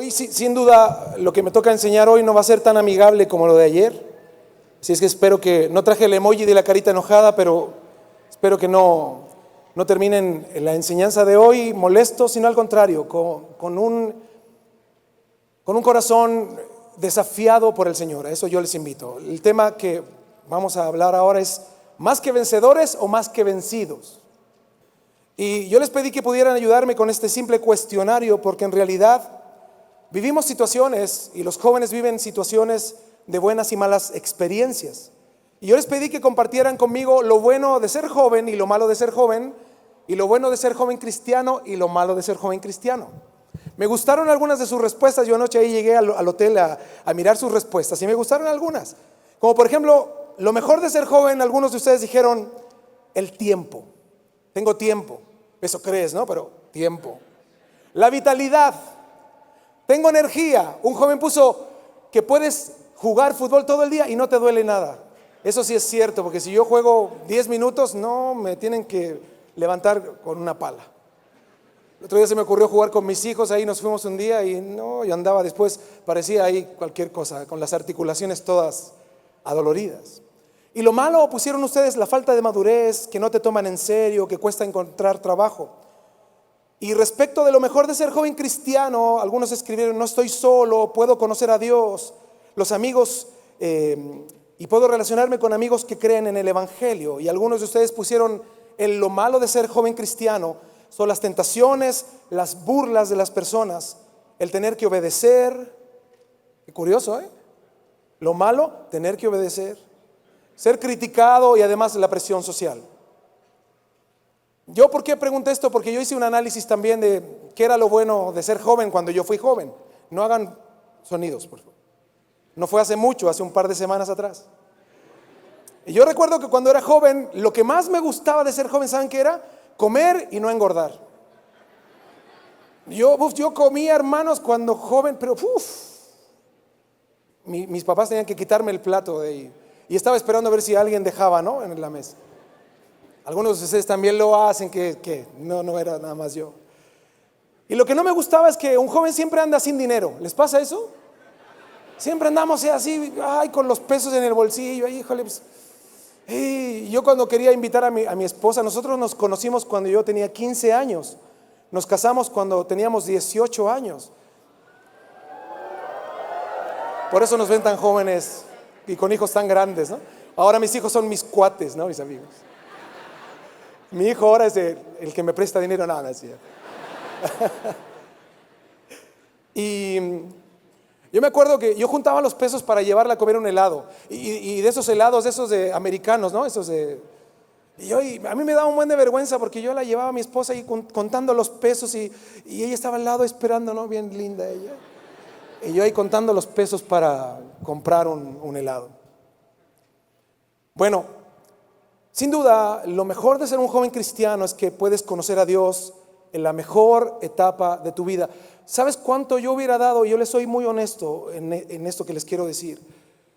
Hoy sin duda lo que me toca enseñar hoy no va a ser tan amigable como lo de ayer. Así es que espero que, no traje el emoji de la carita enojada, pero espero que no terminen la enseñanza de hoy molestos, sino al contrario, con un corazón desafiado por el Señor. A eso yo les invito. El tema que vamos a hablar ahora es ¿más que vencedores o más que vencidos? Y yo les pedí que pudieran ayudarme con este simple cuestionario, porque en realidad vivimos situaciones y los jóvenes viven situaciones de buenas y malas experiencias. Y yo les pedí que compartieran conmigo lo bueno de ser joven y lo malo de ser joven, y lo bueno de ser joven cristiano y lo malo de ser joven cristiano. Me gustaron algunas de sus respuestas. Yo anoche ahí llegué al hotel a mirar sus respuestas y me gustaron algunas. Como por ejemplo, lo mejor de ser joven, algunos de ustedes dijeron el tiempo. Tengo tiempo. Eso crees, ¿no? Pero tiempo. La vitalidad. Tengo energía. Un joven puso que puedes jugar fútbol todo el día y no te duele nada. Eso sí es cierto, porque si yo juego 10 minutos, no me tienen que levantar con una pala. El otro día se me ocurrió jugar con mis hijos, ahí nos fuimos un día y no, yo andaba después, parecía ahí cualquier cosa, con las articulaciones todas adoloridas. Y lo malo pusieron ustedes la falta de madurez, que no te toman en serio, que cuesta encontrar trabajo. Y respecto de lo mejor de ser joven cristiano, algunos escribieron: no estoy solo, puedo conocer a Dios, los amigos, y puedo relacionarme con amigos que creen en el Evangelio. Y algunos de ustedes pusieron lo malo de ser joven cristiano son las tentaciones, las burlas de las personas, el tener que obedecer. Qué curioso, ¿eh? Lo malo, tener que obedecer, ser criticado y además la presión social. ¿Yo por qué pregunté esto? Porque yo hice un análisis también de qué era lo bueno de ser joven cuando yo fui joven. No hagan sonidos, por favor. No fue hace mucho, hace un par de semanas atrás. Y yo recuerdo que cuando era joven, lo que más me gustaba de ser joven, ¿saben qué era? Comer y no engordar. Yo comía, hermanos, cuando joven, pero mis papás tenían que quitarme el plato de ahí. Y estaba esperando a ver si alguien dejaba, ¿no?, en la mesa. Algunos de ustedes también lo hacen, que no era nada más yo. Y lo que no me gustaba es que un joven siempre anda sin dinero. ¿Les pasa eso? Siempre andamos así, ay, con los pesos en el bolsillo, ay, híjole, pues. Y yo cuando quería invitar a mi esposa, nosotros nos conocimos cuando yo tenía 15 años. Nos casamos cuando teníamos 18 años. Por eso nos ven tan jóvenes y con hijos tan grandes, ¿no? Ahora mis hijos son mis cuates, ¿no?, mis amigos. Mi hijo ahora es el que me presta dinero, nada, así. Y yo me acuerdo que yo juntaba los pesos para llevarla a comer un helado. Y de esos helados, esos de americanos, ¿no? Y a mí me daba un buen de vergüenza porque yo la llevaba a mi esposa ahí contando los pesos y ella estaba al lado esperando, ¿no? Bien linda ella. Y yo ahí contando los pesos para comprar un helado. Bueno, sin duda, lo mejor de ser un joven cristiano es que puedes conocer a Dios en la mejor etapa de tu vida. ¿Sabes cuánto yo hubiera dado? Yo les soy muy honesto en esto que les quiero decir.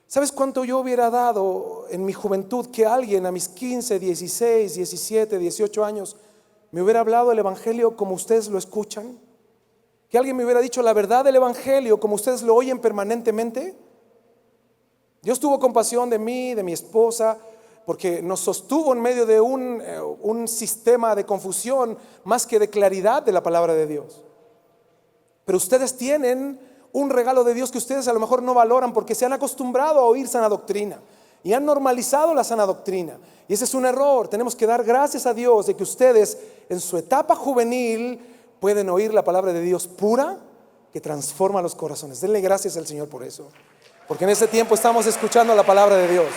¿Sabes cuánto yo hubiera dado en mi juventud que alguien a mis 15, 16, 17, 18 años me hubiera hablado el Evangelio como ustedes lo escuchan? Que alguien me hubiera dicho la verdad del Evangelio como ustedes lo oyen permanentemente. Dios tuvo compasión de mí, de mi esposa, porque nos sostuvo en medio de un sistema de confusión más que de claridad de la palabra de Dios. Pero ustedes tienen un regalo de Dios que ustedes a lo mejor no valoran porque se han acostumbrado a oír sana doctrina y han normalizado la sana doctrina. Y ese es un error. Tenemos que dar gracias a Dios de que ustedes en su etapa juvenil pueden oír la palabra de Dios pura que transforma los corazones. Denle gracias al Señor por eso, porque en este tiempo estamos escuchando la palabra de Dios.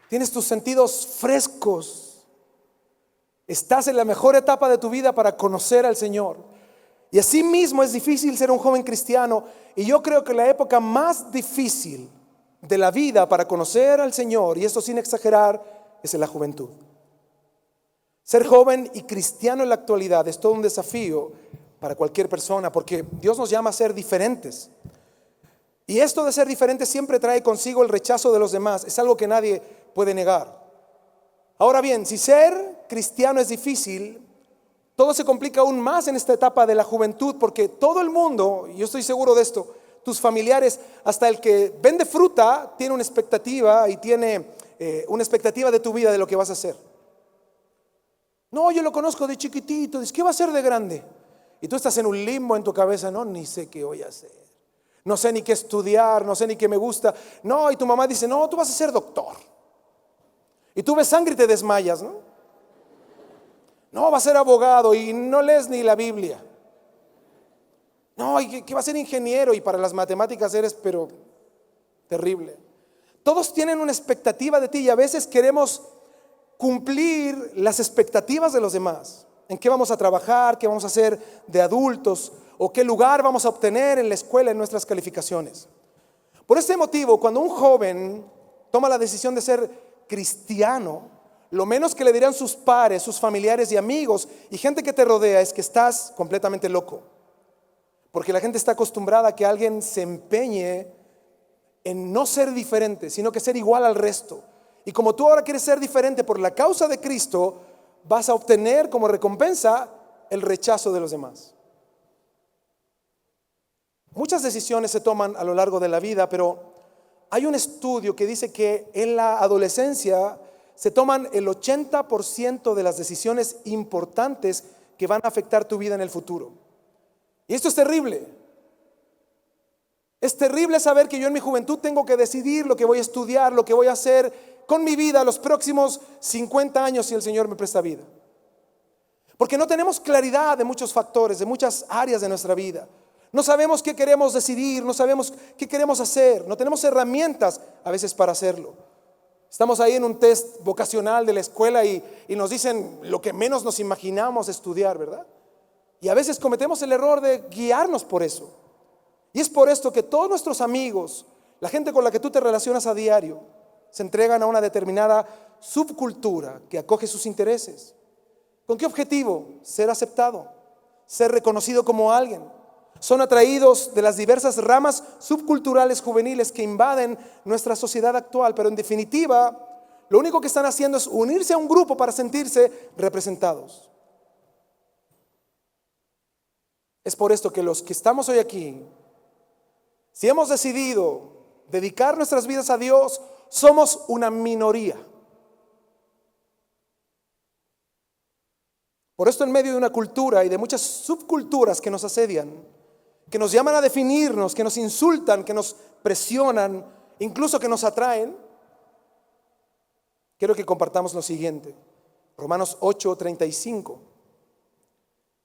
Tienes tus sentidos frescos. Estás en la mejor etapa de tu vida para conocer al Señor. Y así mismo es difícil ser un joven cristiano. Y yo creo que la época más difícil de la vida para conocer al Señor, y esto sin exagerar, es en la juventud. Ser joven y cristiano en la actualidad es todo un desafío para cualquier persona, porque Dios nos llama a ser diferentes. Y esto de ser diferente siempre trae consigo el rechazo de los demás. Es algo que nadie puede negar. Ahora bien, si ser cristiano es difícil, todo se complica aún más en esta etapa de la juventud, porque todo el mundo, y yo estoy seguro de esto, tus familiares, hasta el que vende fruta, tiene una expectativa y tiene una expectativa de tu vida, de lo que vas a hacer. No, yo lo conozco de chiquitito, dice, ¿qué va a hacer de grande? Y tú estás en un limbo en tu cabeza, no, ni sé qué voy a hacer. No sé ni qué estudiar, no sé ni qué me gusta. No, y tu mamá dice, no, tú vas a ser doctor. Y tú ves sangre y te desmayas, ¿no? No, va a ser abogado y no lees ni la Biblia. No, y que va a ser ingeniero y para las matemáticas eres, pero terrible. Todos tienen una expectativa de ti y a veces queremos cumplir las expectativas de los demás. ¿En qué vamos a trabajar? ¿Qué vamos a hacer de adultos? ¿O qué lugar vamos a obtener en la escuela, en nuestras calificaciones? Por este motivo, cuando un joven toma la decisión de ser cristiano, lo menos que le dirán sus pares, sus familiares y amigos y gente que te rodea es que estás completamente loco. Porque la gente está acostumbrada a que alguien se empeñe en no ser diferente, sino que ser igual al resto. Y como tú ahora quieres ser diferente por la causa de Cristo, vas a obtener como recompensa el rechazo de los demás. Muchas decisiones se toman a lo largo de la vida, pero hay un estudio que dice que en la adolescencia se toman el 80% de las decisiones importantes que van a afectar tu vida en el futuro. Y esto es terrible. Es terrible saber que yo en mi juventud tengo que decidir lo que voy a estudiar, lo que voy a hacer con mi vida los próximos 50 años si el Señor me presta vida. Porque no tenemos claridad de muchos factores, de muchas áreas de nuestra vida. No sabemos qué queremos decidir, no sabemos qué queremos hacer, no tenemos herramientas a veces para hacerlo. Estamos ahí en un test vocacional de la escuela y nos dicen lo que menos nos imaginamos estudiar, ¿verdad? Y a veces cometemos el error de guiarnos por eso. Y es por esto que todos nuestros amigos, la gente con la que tú te relacionas a diario, se entregan a una determinada subcultura que acoge sus intereses. ¿Con qué objetivo? Ser aceptado, ser reconocido como alguien. Son atraídos de las diversas ramas subculturales juveniles que invaden nuestra sociedad actual, pero en definitiva, lo único que están haciendo es unirse a un grupo para sentirse representados. Es por esto que los que estamos hoy aquí, si hemos decidido dedicar nuestras vidas a Dios, somos una minoría. Por esto, en medio de una cultura y de muchas subculturas que nos asedian, que nos llaman a definirnos, que nos insultan, que nos presionan, incluso que nos atraen, quiero que compartamos lo siguiente. Romanos 8:35.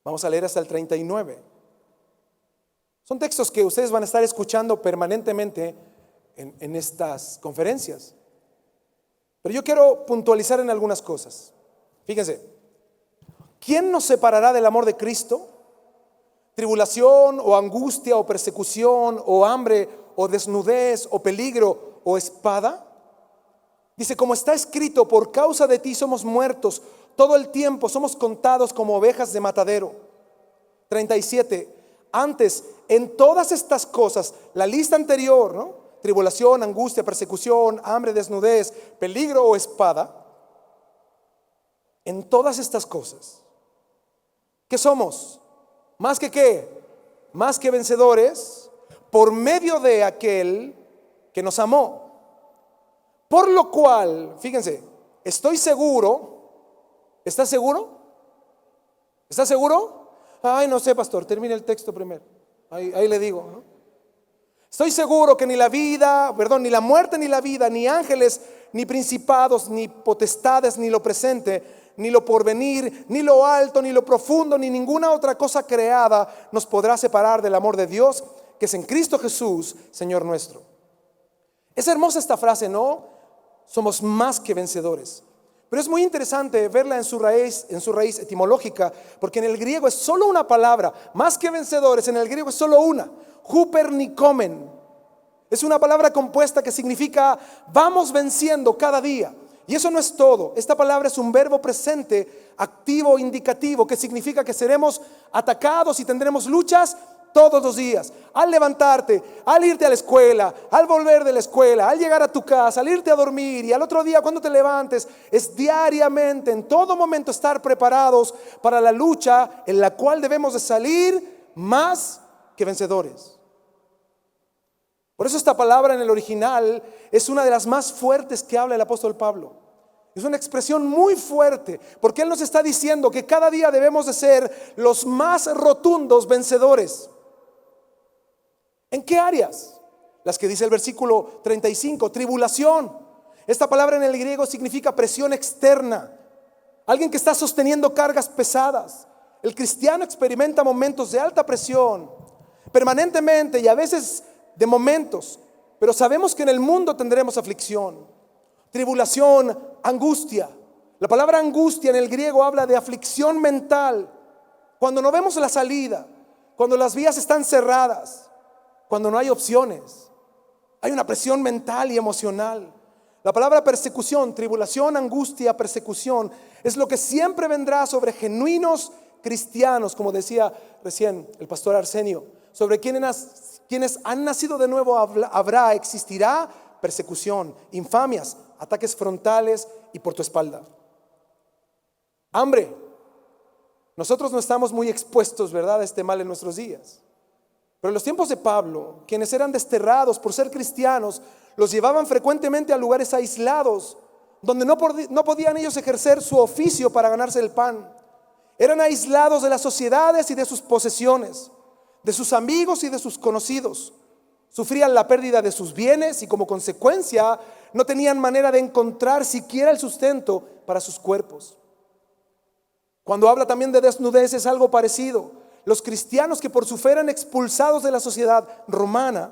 Vamos a leer hasta el 39. Son textos que ustedes van a estar escuchando permanentemente en estas conferencias. Pero yo quiero puntualizar en algunas cosas. Fíjense, ¿quién nos separará del amor de Cristo? ¿Tribulación o angustia o persecución o hambre o desnudez o peligro o espada? Dice, como está escrito, por causa de ti somos muertos todo el tiempo, somos contados como ovejas de matadero. 37. Antes, en todas estas cosas, la lista anterior, ¿no? Tribulación, angustia, persecución, hambre, desnudez, peligro o espada. En todas estas cosas, ¿qué somos? Más que qué, más que vencedores, por medio de aquel que nos amó. Por lo cual, fíjense, estoy seguro. ¿Estás seguro? ¿Estás seguro? Ay, no sé, pastor, termine el texto primero. Ahí le digo, ¿no? Estoy seguro que ni la vida, ni la muerte, ni la vida, ni ángeles, ni principados, ni potestades, ni lo presente, ni lo porvenir, ni lo alto, ni lo profundo, ni ninguna otra cosa creada nos podrá separar del amor de Dios que es en Cristo Jesús, Señor nuestro. Es hermosa esta frase, ¿no? Somos más que vencedores. Pero es muy interesante verla en su raíz etimológica, porque en el griego es solo una palabra. Más que vencedores, en el griego es solo una, hupernicomen. Es una palabra compuesta que significa vamos venciendo cada día. Y eso no es todo. Esta palabra es un verbo presente, activo, indicativo, que significa que seremos atacados y tendremos luchas, todos los días, al levantarte, al irte a la escuela, al volver de la escuela, al llegar a tu casa, al irte a dormir y al otro día cuando te levantes, es diariamente, en todo momento estar preparados para la lucha en la cual debemos de salir más que vencedores. Por eso esta palabra en el original es una de las más fuertes que habla el apóstol Pablo. Es una expresión muy fuerte, porque él nos está diciendo que cada día debemos de ser los más rotundos vencedores. ¿En qué áreas? Las que dice el versículo 35, tribulación. Esta palabra en el griego significa presión externa. Alguien que está sosteniendo cargas pesadas. El cristiano experimenta momentos de alta presión permanentemente y a veces de momentos, pero sabemos que en el mundo tendremos aflicción, tribulación, angustia. La palabra angustia en el griego habla de aflicción mental. Cuando no vemos la salida, cuando las vías están cerradas, cuando no hay opciones, hay una presión mental y emocional. La palabra persecución, tribulación, angustia, persecución, es lo que siempre vendrá sobre genuinos cristianos, como decía recién el pastor Arsenio, sobre quienes han nacido de nuevo existirá persecución, infamias, ataques frontales y por tu espalda. Hambre. Nosotros no estamos muy expuestos, ¿verdad?, a este mal en nuestros días. Pero en los tiempos de Pablo, quienes eran desterrados por ser cristianos, los llevaban frecuentemente a lugares aislados, donde no podían ellos ejercer su oficio para ganarse el pan. Eran aislados de las sociedades y de sus posesiones, de sus amigos y de sus conocidos. Sufrían la pérdida de sus bienes y como consecuencia no tenían manera de encontrar siquiera el sustento para sus cuerpos. Cuando habla también de desnudez es algo parecido. Los cristianos que por su fe eran expulsados de la sociedad romana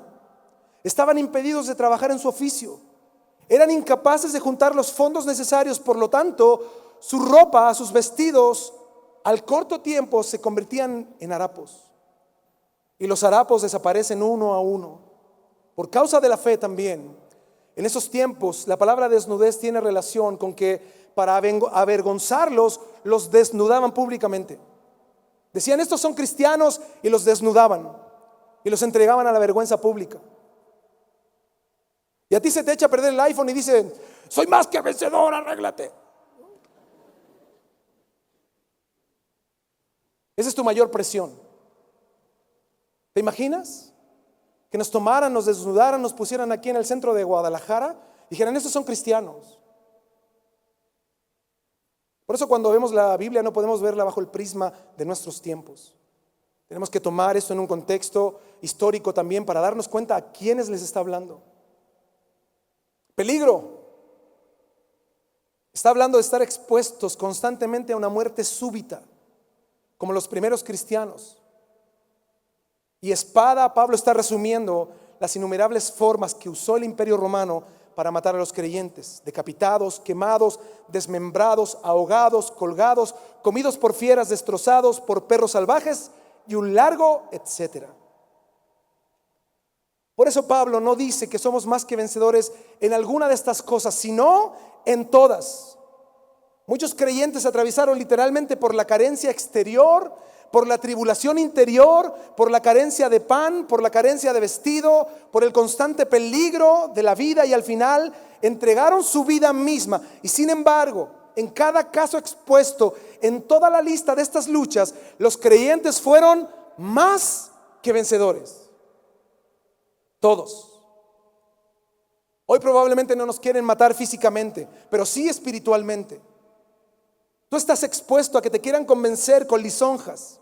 estaban impedidos de trabajar en su oficio. Eran incapaces de juntar los fondos necesarios, por lo tanto, su ropa, sus vestidos, al corto tiempo se convertían en harapos. Y los harapos desaparecen uno a uno. Por causa de la fe también, en esos tiempos la palabra desnudez tiene relación con que para avergonzarlos, los desnudaban públicamente. Decían, estos son cristianos, y los desnudaban y los entregaban a la vergüenza pública. Y a ti se te echa a perder el iPhone y dicen, soy más que vencedor, arréglate. Esa es tu mayor presión. ¿Te imaginas? Que nos tomaran, nos desnudaran, nos pusieran aquí en el centro de Guadalajara, dijeran, estos son cristianos. Por eso cuando vemos la Biblia no podemos verla bajo el prisma de nuestros tiempos. Tenemos que tomar esto en un contexto histórico también para darnos cuenta a quiénes les está hablando. Peligro. Está hablando de estar expuestos constantemente a una muerte súbita, como los primeros cristianos. Y espada, Pablo está resumiendo las innumerables formas que usó el Imperio Romano para matar a los creyentes: decapitados, quemados, desmembrados, ahogados, colgados, comidos por fieras, destrozados por perros salvajes y un largo etcétera. Por eso Pablo no dice que somos más que vencedores en alguna de estas cosas, sino en todas. Muchos creyentes atravesaron literalmente por la carencia exterior, por la tribulación interior, por la carencia de pan, por la carencia de vestido, por el constante peligro de la vida, y al final entregaron su vida misma. Y sin embargo, en cada caso expuesto, en toda la lista de estas luchas, los creyentes fueron más que vencedores. Todos. Hoy probablemente no nos quieren matar físicamente, pero sí espiritualmente. Tú estás expuesto a que te quieran convencer con lisonjas,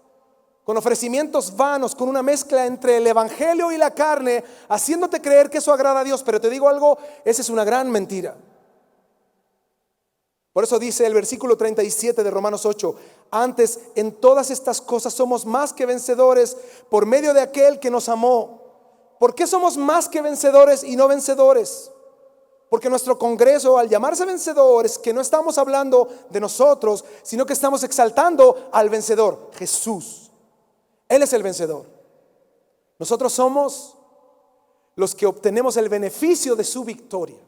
con ofrecimientos vanos, con una mezcla entre el evangelio y la carne, haciéndote creer que eso agrada a Dios. Pero te digo algo, esa es una gran mentira. Por eso dice el versículo 37 de Romanos 8: antes en todas estas cosas somos más que vencedores por medio de aquel que nos amó. ¿Por qué somos más que vencedores y no vencedores? Porque nuestro congreso, al llamarse vencedores, que no estamos hablando de nosotros, sino que estamos exaltando al vencedor, Jesús. Él es el vencedor. Nosotros somos los que obtenemos el beneficio de su victoria.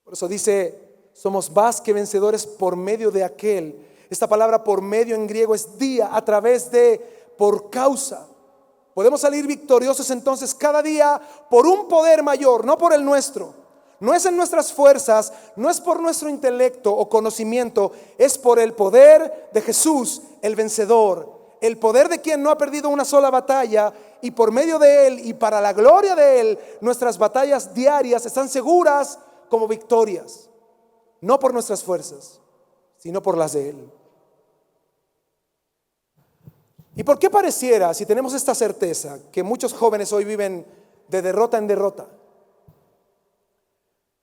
Por eso dice, somos más que vencedores por medio de aquel. Esta palabra por medio en griego es día, a través de, por causa. Podemos salir victoriosos entonces cada día por un poder mayor, no por el nuestro. No es en nuestras fuerzas, no es por nuestro intelecto o conocimiento, es por el poder de Jesús, el vencedor. El poder de quien no ha perdido una sola batalla, y por medio de Él y para la gloria de Él, nuestras batallas diarias están seguras como victorias. No por nuestras fuerzas, sino por las de Él. ¿Y por qué pareciera, si tenemos esta certeza, que muchos jóvenes hoy viven de derrota en derrota?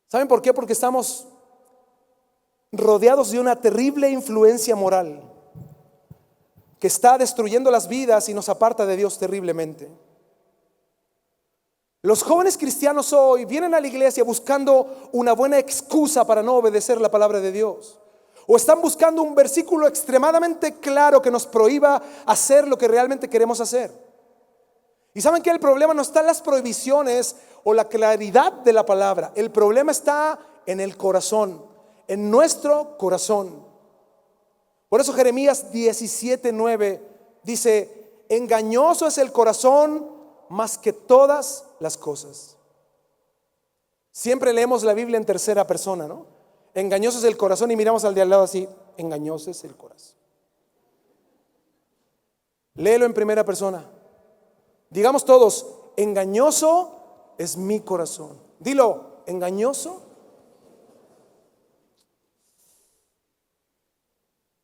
¿Saben por qué? Porque estamos rodeados de una terrible influencia moral que está destruyendo las vidas y nos aparta de Dios terriblemente. Los jóvenes cristianos hoy vienen a la iglesia buscando una buena excusa para no obedecer la palabra de Dios, o están buscando un versículo extremadamente claro que nos prohíba hacer lo que realmente queremos hacer. Y saben que el problema no está en las prohibiciones o la claridad de la palabra. El problema está en el corazón, en nuestro corazón. Por eso Jeremías 17:9 dice: engañoso es el corazón más que todas las cosas. Siempre leemos la Biblia en tercera persona, ¿no? Engañoso es el corazón, y miramos al de al lado así: engañoso es el corazón. Léelo en primera persona. Digamos todos: engañoso es mi corazón. Dilo: engañoso.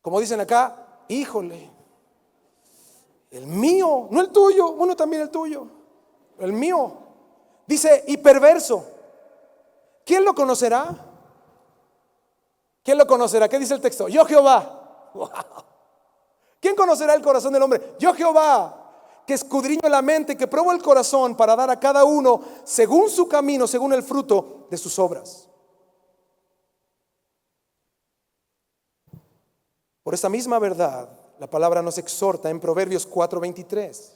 Como dicen acá: híjole, el mío, no el tuyo. Bueno, también el tuyo, el mío. Dice: y perverso. ¿Quién lo conocerá? ¿Quién lo conocerá? ¿Qué dice el texto? Yo Jehová. Wow. ¿Quién conocerá el corazón del hombre? Yo Jehová, que escudriño la mente, que pruebo el corazón, para dar a cada uno según su camino, según el fruto de sus obras. Por esta misma verdad, la palabra nos exhorta en Proverbios 4:23.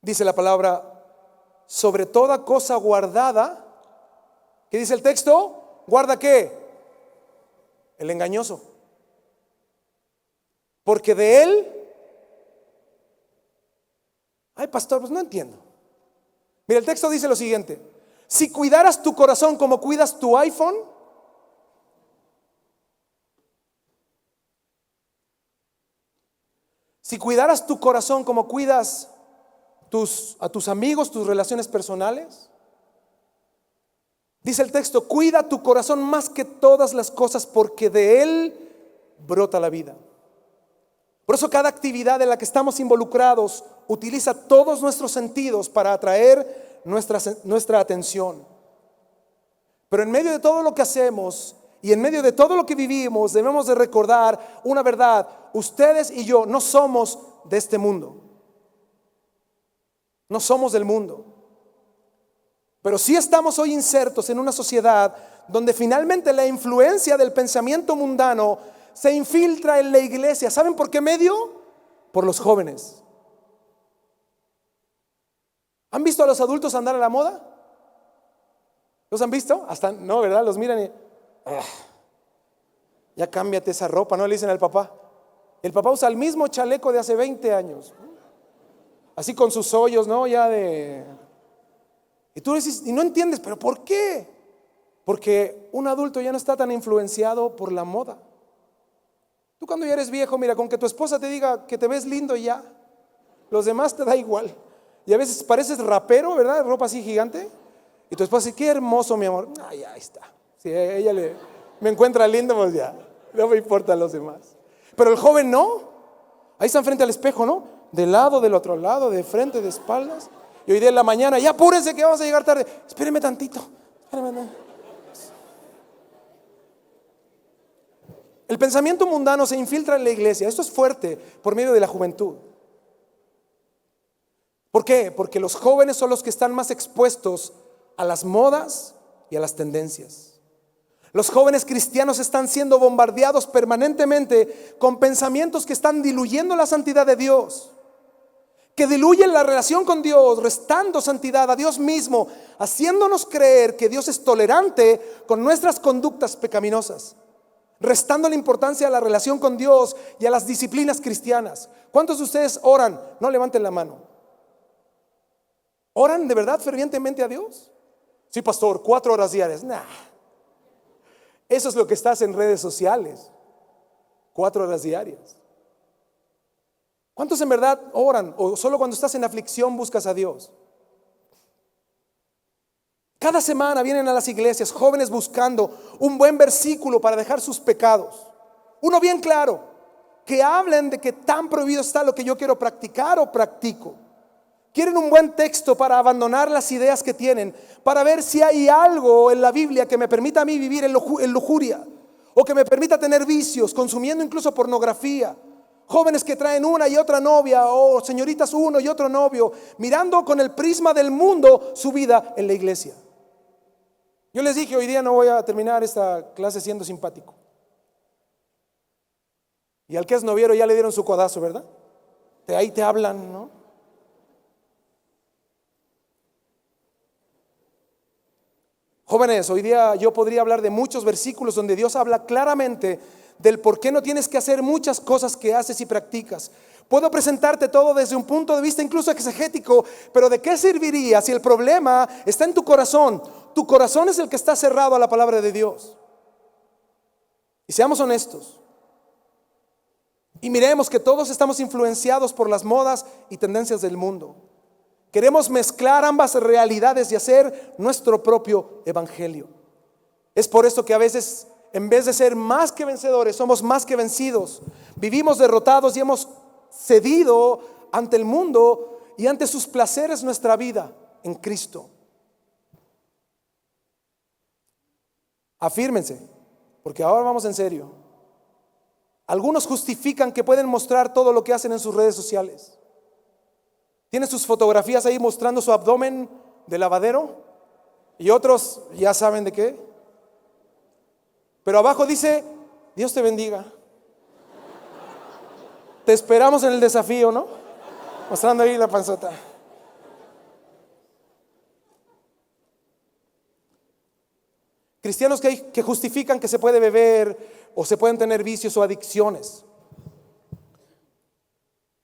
Dice la palabra: sobre toda cosa guardada. ¿Qué dice el texto? ¿Guarda qué? El engañoso. Porque de él... Ay, pastor, pues no entiendo. Mira, el texto dice lo siguiente: si cuidaras tu corazón como cuidas tu iPhone, si cuidaras tu corazón como cuidas a tus amigos, tus relaciones personales, dice el texto: cuida tu corazón más que todas las cosas, porque de él brota la vida. Por eso cada actividad en la que estamos involucrados utiliza todos nuestros sentidos para atraer nuestra atención. Pero en medio de todo lo que hacemos y en medio de todo lo que vivimos, debemos de recordar una verdad: ustedes y yo no somos de este mundo. No somos del mundo. Pero sí estamos hoy insertos en una sociedad donde finalmente la influencia del pensamiento mundano se infiltra en la iglesia. ¿Saben por qué medio? Por los jóvenes. ¿Han visto a los adultos andar a la moda? ¿Los han visto? Hasta no, ¿verdad? Los miran y ya cámbiate esa ropa, ¿no? Le dicen al papá. El papá usa el mismo chaleco de hace 20 años, así con sus hoyos, ¿no? Ya de... Y tú dices, y no entiendes, ¿pero por qué? Porque un adulto ya no está tan influenciado por la moda. Tú cuando ya eres viejo, mira, con que tu esposa te diga que te ves lindo y ya, los demás te da igual. Y a veces pareces rapero, ¿verdad? Ropa así gigante. Y tu esposa dice: qué hermoso, mi amor. Ay, ahí está. Si ella me encuentra lindo, pues ya, no me importan los demás. Pero el joven no. Ahí están frente al espejo, ¿no? De lado, del otro lado, de frente, de espaldas. Y hoy día en la mañana: ya apúrense que vamos a llegar tarde. Espéreme tantito. El pensamiento mundano se infiltra en la iglesia. Esto es fuerte, por medio de la juventud. ¿Por qué? Porque los jóvenes son los que están más expuestos a las modas y a las tendencias. Los jóvenes cristianos están siendo bombardeados permanentemente con pensamientos que están diluyendo la santidad de Dios, que diluyen la relación con Dios, restando santidad a Dios mismo, haciéndonos creer que Dios es tolerante con nuestras conductas pecaminosas. restando la importancia a la relación con Dios y a las disciplinas cristianas. ¿Cuántos de ustedes oran? No levanten la mano. ¿Oran de verdad fervientemente a Dios? Sí, pastor, 4 horas diarias. Nah. Eso es lo que estás en redes sociales. 4 horas diarias. ¿Cuántos en verdad oran? ¿O solo cuando estás en aflicción buscas a Dios? Cada semana vienen a las iglesias jóvenes buscando un buen versículo para dejar sus pecados. Uno bien claro, que hablen de que tan prohibido está lo que yo quiero practicar o practico. Quieren un buen texto para abandonar las ideas que tienen, para ver si hay algo en la Biblia que me permita a mí vivir en lujuria, o que me permita tener vicios, consumiendo incluso pornografía. Jóvenes que traen una y otra novia, o señoritas uno y otro novio, mirando con el prisma del mundo su vida en la iglesia. Yo les dije, hoy día no voy a terminar esta clase siendo simpático. Y al que es noviero ya le dieron su codazo, ¿verdad? De ahí te hablan, ¿no? Jóvenes, hoy día yo podría hablar de muchos versículos donde Dios habla claramente del por qué no tienes que hacer muchas cosas que haces y practicas. Puedo presentarte todo desde un punto de vista incluso exegético, pero ¿de qué serviría si el problema está en tu corazón? Tu corazón es el que está cerrado a la palabra de Dios. Y seamos honestos. Y miremos que todos estamos influenciados por las modas y tendencias del mundo. Queremos mezclar ambas realidades y hacer nuestro propio evangelio. Es por esto que a veces, en vez de ser más que vencedores, somos más que vencidos. Vivimos derrotados y hemos cedido ante el mundo y ante sus placeres nuestra vida en Cristo. Afírmense, porque ahora vamos en serio. Algunos justifican que pueden mostrar todo lo que hacen en sus redes sociales. Tienen sus fotografías ahí mostrando su abdomen de lavadero, y otros ya saben de qué. Pero abajo dice: Dios te bendiga. Te esperamos en el desafío, ¿no? Mostrando ahí la panzota. Cristianos que justifican que se puede beber o se pueden tener vicios o adicciones.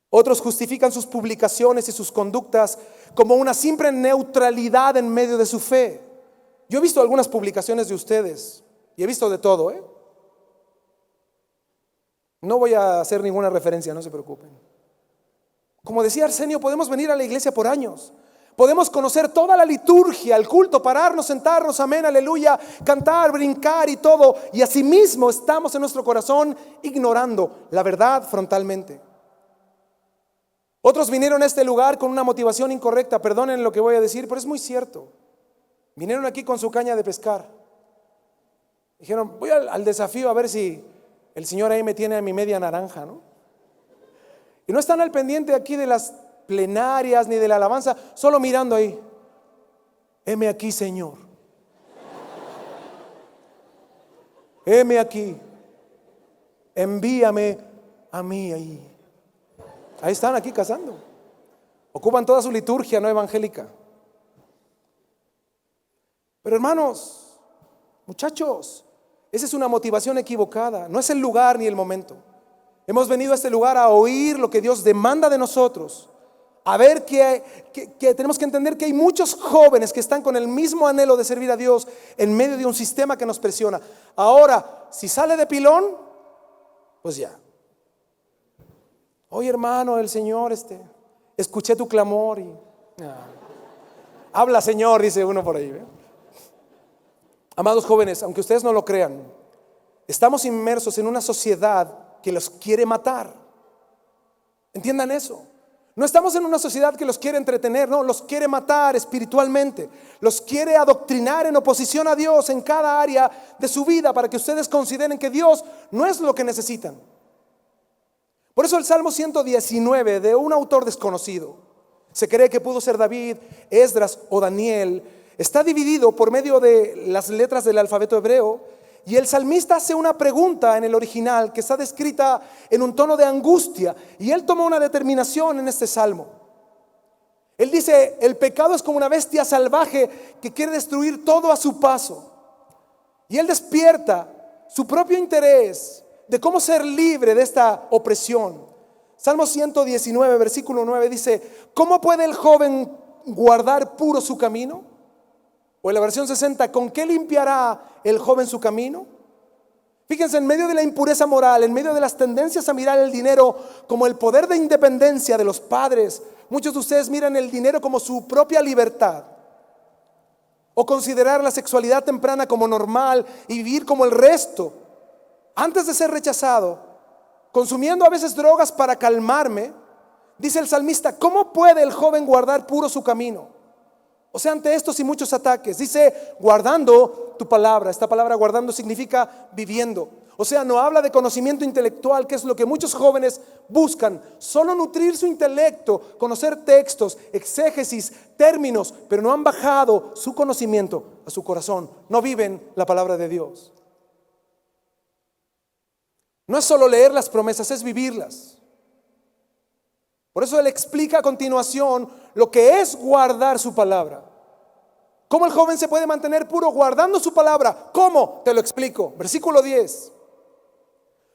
Otros justifican sus publicaciones y sus conductas como una simple neutralidad en medio de su fe. Yo he visto algunas publicaciones de ustedes y he visto de todo, ¿eh? No voy a hacer ninguna referencia, no se preocupen. Como decía Arsenio, podemos venir a la iglesia por años. Podemos conocer toda la liturgia, el culto, pararnos, sentarnos, amén, aleluya, cantar, brincar y todo. Y asimismo estamos en nuestro corazón ignorando la verdad frontalmente. Otros vinieron a este lugar con una motivación incorrecta. Perdonen lo que voy a decir, pero es muy cierto. Vinieron aquí con su caña de pescar. Dijeron: voy al desafío a ver si el Señor ahí me tiene a mi media naranja, ¿no? Y no están al pendiente aquí de las plenarias ni de la alabanza, solo mirando ahí. Heme aquí, Señor. Heme aquí. Envíame a mí ahí. Ahí están aquí cazando. Ocupan toda su liturgia no evangélica. Pero hermanos, muchachos, esa es una motivación equivocada. No es el lugar ni el momento. Hemos venido a este lugar a oír lo que Dios demanda de nosotros. A ver que tenemos que entender que hay muchos jóvenes que están con el mismo anhelo de servir a Dios en medio de un sistema que nos presiona. Ahora, si sale de pilón, pues ya. Oye, hermano, el Señor, escuché tu clamor y habla, Señor, dice uno por ahí, ¿eh? Amados jóvenes, aunque ustedes no lo crean, estamos inmersos en una sociedad que los quiere matar. Entiendan eso. No estamos en una sociedad que los quiere entretener, no, los quiere matar espiritualmente. Los quiere adoctrinar en oposición a Dios en cada área de su vida, para que ustedes consideren que Dios no es lo que necesitan. Por eso el Salmo 119, de un autor desconocido, se cree que pudo ser David, Esdras o Daniel, está dividido por medio de las letras del alfabeto hebreo. Y el salmista hace una pregunta en el original que está descrita en un tono de angustia, y él toma una determinación en este salmo. Él dice: el pecado es como una bestia salvaje que quiere destruir todo a su paso. Y él despierta su propio interés de cómo ser libre de esta opresión. Salmo 119, versículo 9 dice: ¿cómo puede el joven guardar puro su camino? O en la versión 60, ¿con qué limpiará el joven su camino? Fíjense, en medio de la impureza moral, en medio de las tendencias a mirar el dinero como el poder de independencia de los padres, muchos de ustedes miran el dinero como su propia libertad, o considerar la sexualidad temprana como normal y vivir como el resto, antes de ser rechazado, consumiendo a veces drogas para calmarme. Dice el salmista: ¿cómo puede el joven guardar puro su camino? O sea, ante estos y muchos ataques, dice guardando tu palabra. Esta palabra guardando significa viviendo. O sea, no habla de conocimiento intelectual, que es lo que muchos jóvenes buscan. Solo nutrir su intelecto, conocer textos, exégesis, términos, pero no han bajado su conocimiento a su corazón. No viven la palabra de Dios. No es solo leer las promesas, es vivirlas. Por eso él explica a continuación lo que es guardar su palabra. ¿Cómo el joven se puede mantener puro guardando su palabra? ¿Cómo? Te lo explico. Versículo 10.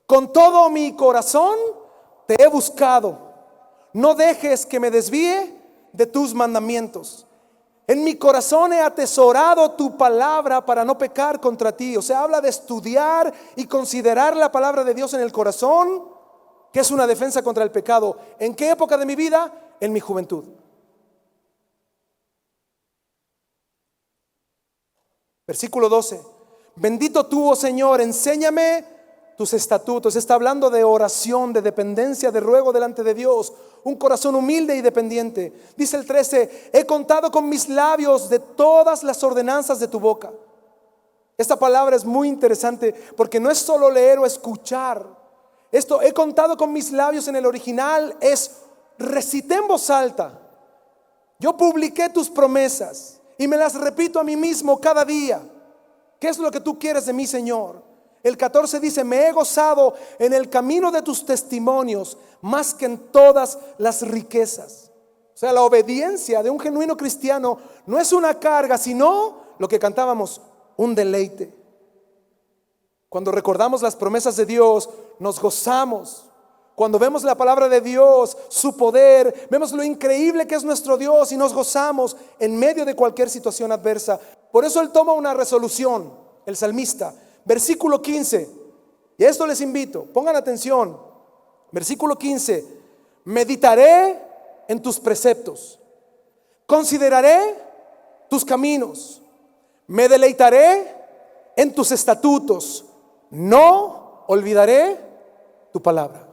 Con todo mi corazón te he buscado. No dejes que me desvíe de tus mandamientos. En mi corazón he atesorado tu palabra para no pecar contra ti. O sea, habla de estudiar y considerar la palabra de Dios en el corazón, que es una defensa contra el pecado. ¿En qué época de mi vida? En mi juventud. Versículo 12. Bendito tú, oh Señor, enséñame tus estatutos. Está hablando de oración, de dependencia, de ruego delante de Dios. Un corazón humilde y dependiente. Dice el 13: he contado con mis labios de todas las ordenanzas de tu boca. Esta palabra es muy interesante porque no es solo leer o escuchar. Esto he contado con mis labios en el original es recité en voz alta. Yo publiqué tus promesas y me las repito a mí mismo cada día. ¿Qué es lo que tú quieres de mí, Señor? El 14 dice: me he gozado en el camino de tus testimonios más que en todas las riquezas. O sea, la obediencia de un genuino cristiano no es una carga, sino lo que cantábamos, un deleite. Cuando recordamos las promesas de Dios, nos gozamos. Cuando vemos la palabra de Dios, su poder, vemos lo increíble que es nuestro Dios y nos gozamos en medio de cualquier situación adversa. Por eso él toma una resolución, el salmista. Versículo 15. Y a esto les invito, pongan atención. Versículo 15. Meditaré en tus preceptos, consideraré tus caminos, me deleitaré en tus estatutos, no olvidaré tu palabra.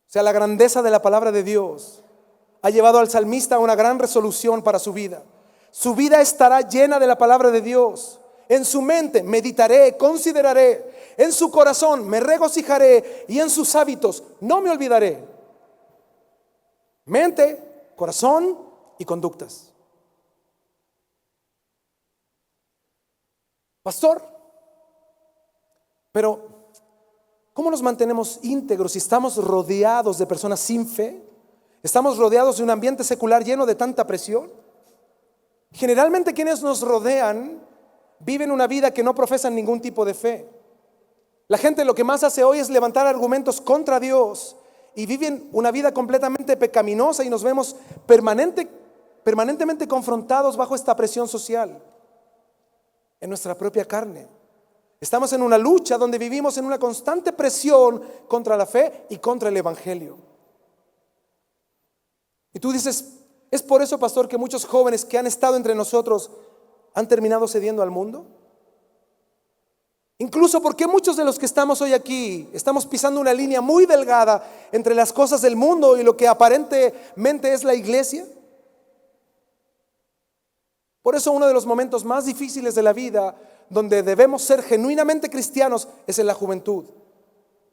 O sea, la grandeza de la palabra de Dios ha llevado al salmista a una gran resolución para su vida. Su vida estará llena de la palabra de Dios. En su mente meditaré, consideraré. En su corazón me regocijaré y en sus hábitos no me olvidaré. Mente, corazón y conductas. Pastor, pero ¿cómo nos mantenemos íntegros si estamos rodeados de personas sin fe? ¿Estamos rodeados de un ambiente secular lleno de tanta presión? Generalmente quienes nos rodean viven una vida que no profesan ningún tipo de fe. La gente lo que más hace hoy es levantar argumentos contra Dios y viven una vida completamente pecaminosa y nos vemos permanentemente confrontados bajo esta presión social en nuestra propia carne. Estamos en una lucha donde vivimos en una constante presión contra la fe y contra el evangelio. Y tú dices: ¿es por eso, pastor, que muchos jóvenes que han estado entre nosotros han terminado cediendo al mundo? Incluso porque muchos de los que estamos hoy aquí estamos pisando una línea muy delgada entre las cosas del mundo y lo que aparentemente es la iglesia. Por eso uno de los momentos más difíciles de la vida, donde debemos ser genuinamente cristianos, es en la juventud,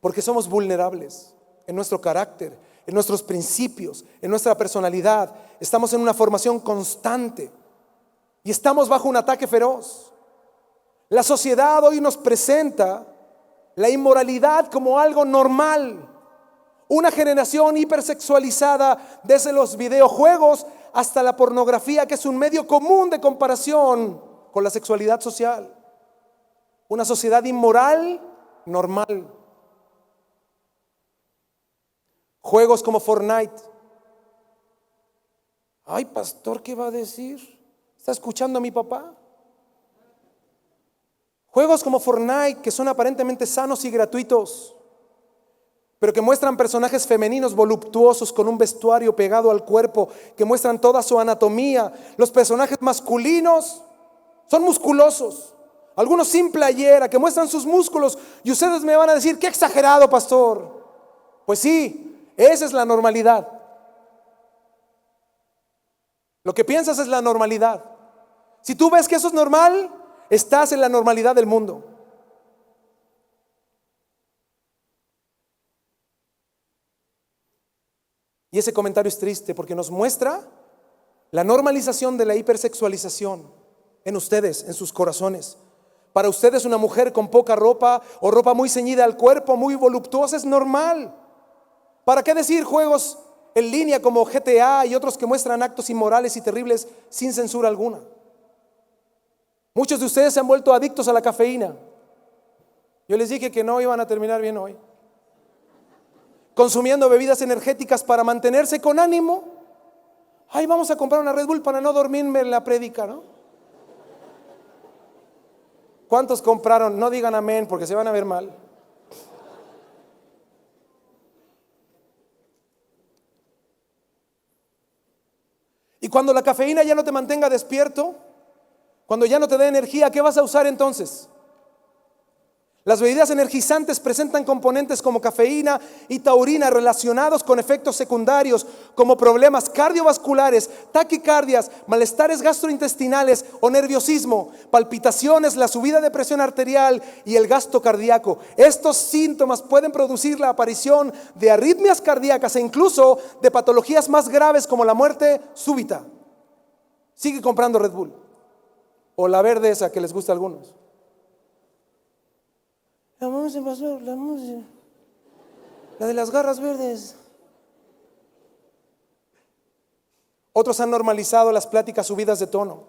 porque somos vulnerables en nuestro carácter, en nuestros principios, en nuestra personalidad. Estamos en una formación constante y estamos bajo un ataque feroz. La sociedad hoy nos presenta la inmoralidad como algo normal. Una generación hipersexualizada, desde los videojuegos hasta la pornografía, que es un medio común de comparación con la sexualidad social. una sociedad inmoral normal. Juegos como Fortnite. Ay, pastor, ¿qué va a decir? ¿Está escuchando a mi papá? Juegos como Fortnite, que son aparentemente sanos y gratuitos, pero que muestran personajes femeninos voluptuosos con un vestuario pegado al cuerpo, que muestran toda su anatomía. Los personajes masculinos son musculosos, algunos sin playera, que muestran sus músculos. Y ustedes me van a decir, qué exagerado, pastor. Pues sí, esa es la normalidad. Lo que piensas es la normalidad. Si tú ves que eso es normal, estás en la normalidad del mundo. Y ese comentario es triste porque nos muestra la normalización de la hipersexualización en ustedes, en sus corazones. Para ustedes una mujer con poca ropa o ropa muy ceñida al cuerpo, muy voluptuosa, es normal. ¿Para qué decir juegos en línea como GTA y otros que muestran actos inmorales y terribles sin censura alguna? Muchos de ustedes se han vuelto adictos a la cafeína. Yo les dije que no iban a terminar bien hoy. Consumiendo bebidas energéticas para mantenerse con ánimo. Ay, vamos a comprar una Red Bull para no dormirme en la prédica, ¿no? ¿Cuántos compraron? No digan amén porque se van a ver mal. Y cuando la cafeína ya no te mantenga despierto, cuando ya no te dé energía, ¿qué vas a usar entonces? Las bebidas energizantes presentan componentes como cafeína y taurina relacionados con efectos secundarios como problemas cardiovasculares, taquicardias, malestares gastrointestinales o nerviosismo, palpitaciones, la subida de presión arterial y el gasto cardíaco. Estos síntomas pueden producir la aparición de arritmias cardíacas e incluso de patologías más graves como la muerte súbita. Sigue comprando Red Bull o la verde esa que les gusta a algunos. La música, pastor, la música. La de las garras verdes. Otros han normalizado las pláticas subidas de tono,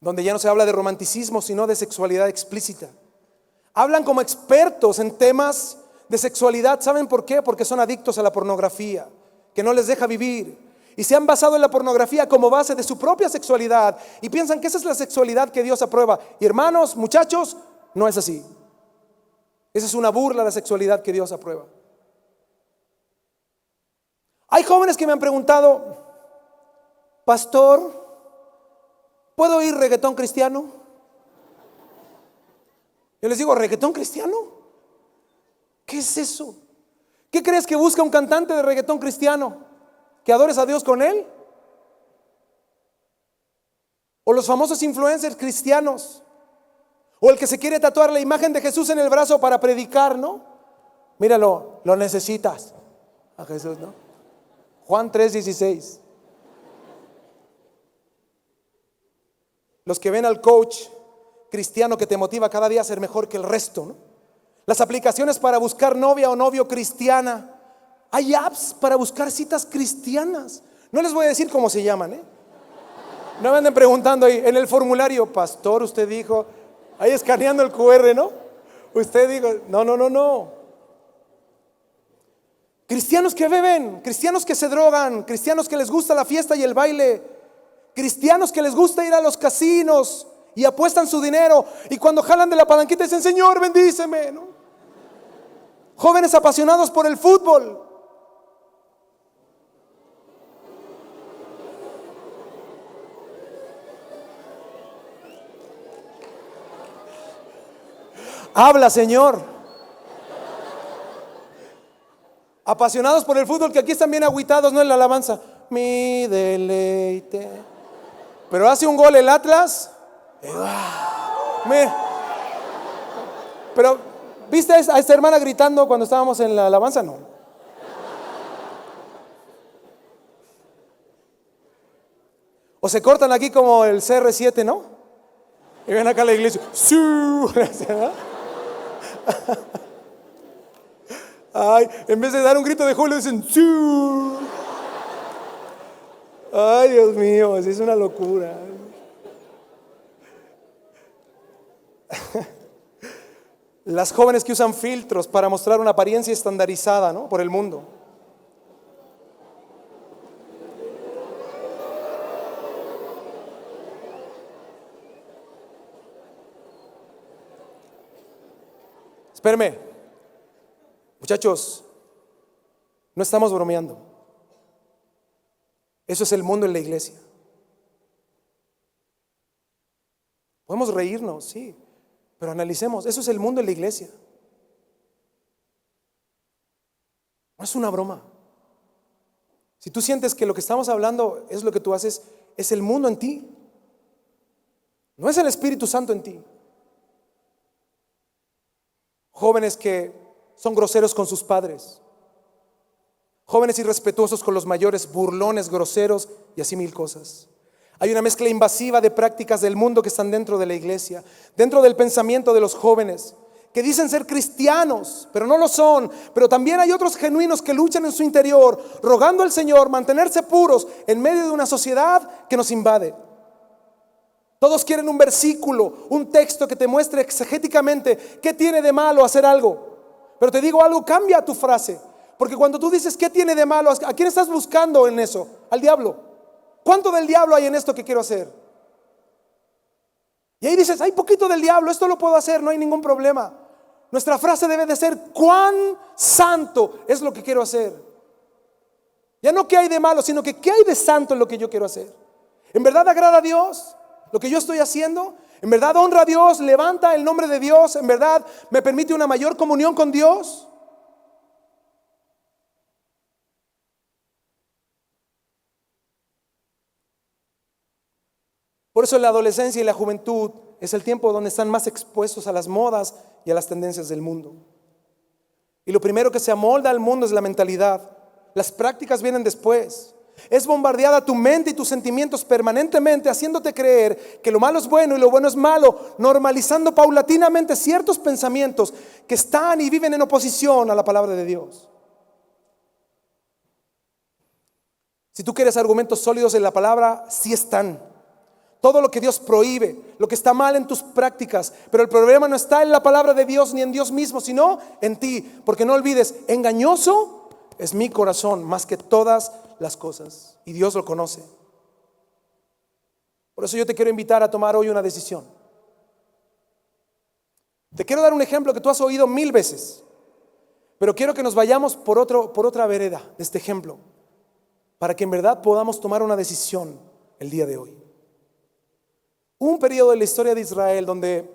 donde ya no se habla de romanticismo, sino de sexualidad explícita. Hablan como expertos en temas de sexualidad. ¿Saben por qué? Porque son adictos a la pornografía, que no les deja vivir. Y se han basado en la pornografía como base de su propia sexualidad y piensan que esa es la sexualidad que Dios aprueba. Y hermanos, muchachos, no es así. Esa es una burla a la sexualidad que Dios aprueba. Hay jóvenes que me han preguntado, pastor, ¿puedo oír reggaetón cristiano? Yo les digo, ¿reggaetón cristiano? ¿Qué es eso? ¿Qué crees que busca un cantante de reggaetón cristiano? ¿Que adores a Dios con él? ¿O los famosos influencers cristianos? ¿O el que se quiere tatuar la imagen de Jesús en el brazo para predicar, no? Míralo, lo necesitas a Jesús, ¿no? Juan 3:16. Los que ven al coach cristiano que te motiva cada día a ser mejor que el resto, ¿no? Las aplicaciones para buscar novia o novio cristiana. Hay apps para buscar citas cristianas. No les voy a decir cómo se llaman, ¿eh? No me anden preguntando ahí en el formulario, pastor, usted dijo, ahí escaneando el QR, ¿no? Usted dijo, no. Cristianos que beben, cristianos que se drogan, cristianos que les gusta la fiesta y el baile, cristianos que les gusta ir a los casinos y apuestan su dinero y cuando jalan de la palanquita dicen, Señor, bendíceme, ¿no? Jóvenes apasionados por el fútbol. Habla, Señor. Apasionados por el fútbol, que aquí están bien agüitados, no en la alabanza. Mi deleite. Pero hace un gol el Atlas. Pero, ¿viste a esta hermana gritando cuando estábamos en la alabanza? No. O se cortan aquí como el CR7, ¿no? Y ven acá a la iglesia. Ay, en vez de dar un grito de júbilo dicen ¡Siu! Ay, Dios mío, es una locura. Las jóvenes que usan filtros para mostrar una apariencia estandarizada, ¿no?, por el mundo. Espérame, muchachos, no estamos bromeando. Eso es el mundo en la iglesia. Podemos reírnos, sí, pero analicemos, eso es el mundo en la iglesia. No es una broma. Si tú sientes que lo que estamos hablando es lo que tú haces, es el mundo en ti. No es el Espíritu Santo en ti. Jóvenes que son groseros con sus padres. Jóvenes irrespetuosos con los mayores, burlones, groseros y así mil cosas. Hay una mezcla invasiva de prácticas del mundo que están dentro de la iglesia, dentro del pensamiento de los jóvenes, que dicen ser cristianos, pero no lo son. Pero también hay otros genuinos que luchan en su interior, rogando al Señor mantenerse puros en medio de una sociedad que nos invade. Todos quieren un versículo, un texto que te muestre exegéticamente qué tiene de malo hacer algo. Pero te digo algo, cambia tu frase. Porque cuando tú dices qué tiene de malo, ¿a quién estás buscando en eso? Al diablo. ¿Cuánto del diablo hay en esto que quiero hacer? Y ahí dices, hay poquito del diablo, esto lo puedo hacer, no hay ningún problema. Nuestra frase debe de ser, ¿cuán santo es lo que quiero hacer? Ya no qué hay de malo, sino que qué hay de santo en lo que yo quiero hacer. ¿En verdad agrada a Dios lo que yo estoy haciendo? ¿En verdad honra a Dios, levanta el nombre de Dios? ¿En verdad me permite una mayor comunión con Dios? Por eso la adolescencia y la juventud es el tiempo donde están más expuestos a las modas y a las tendencias del mundo. Y lo primero que se amolda al mundo es la mentalidad. Las prácticas vienen después. Es bombardeada tu mente y tus sentimientos permanentemente, haciéndote creer que lo malo es bueno y lo bueno es malo, normalizando paulatinamente ciertos pensamientos que están y viven en oposición a la palabra de Dios. Si tú quieres argumentos sólidos en la palabra, sí están. Todo lo que Dios prohíbe, lo que está mal en tus prácticas, pero el problema no está en la palabra de Dios ni en Dios mismo, sino en ti. Porque no olvides, engañoso es mi corazón más que todas las cosas, y Dios lo conoce. Por eso yo te quiero invitar a tomar hoy una decisión. Te quiero dar un ejemplo que tú has oído 1000 veces, pero quiero que nos vayamos por otra vereda de este ejemplo, para que en verdad podamos tomar una decisión el día de hoy. Hubo un periodo de la historia de Israel donde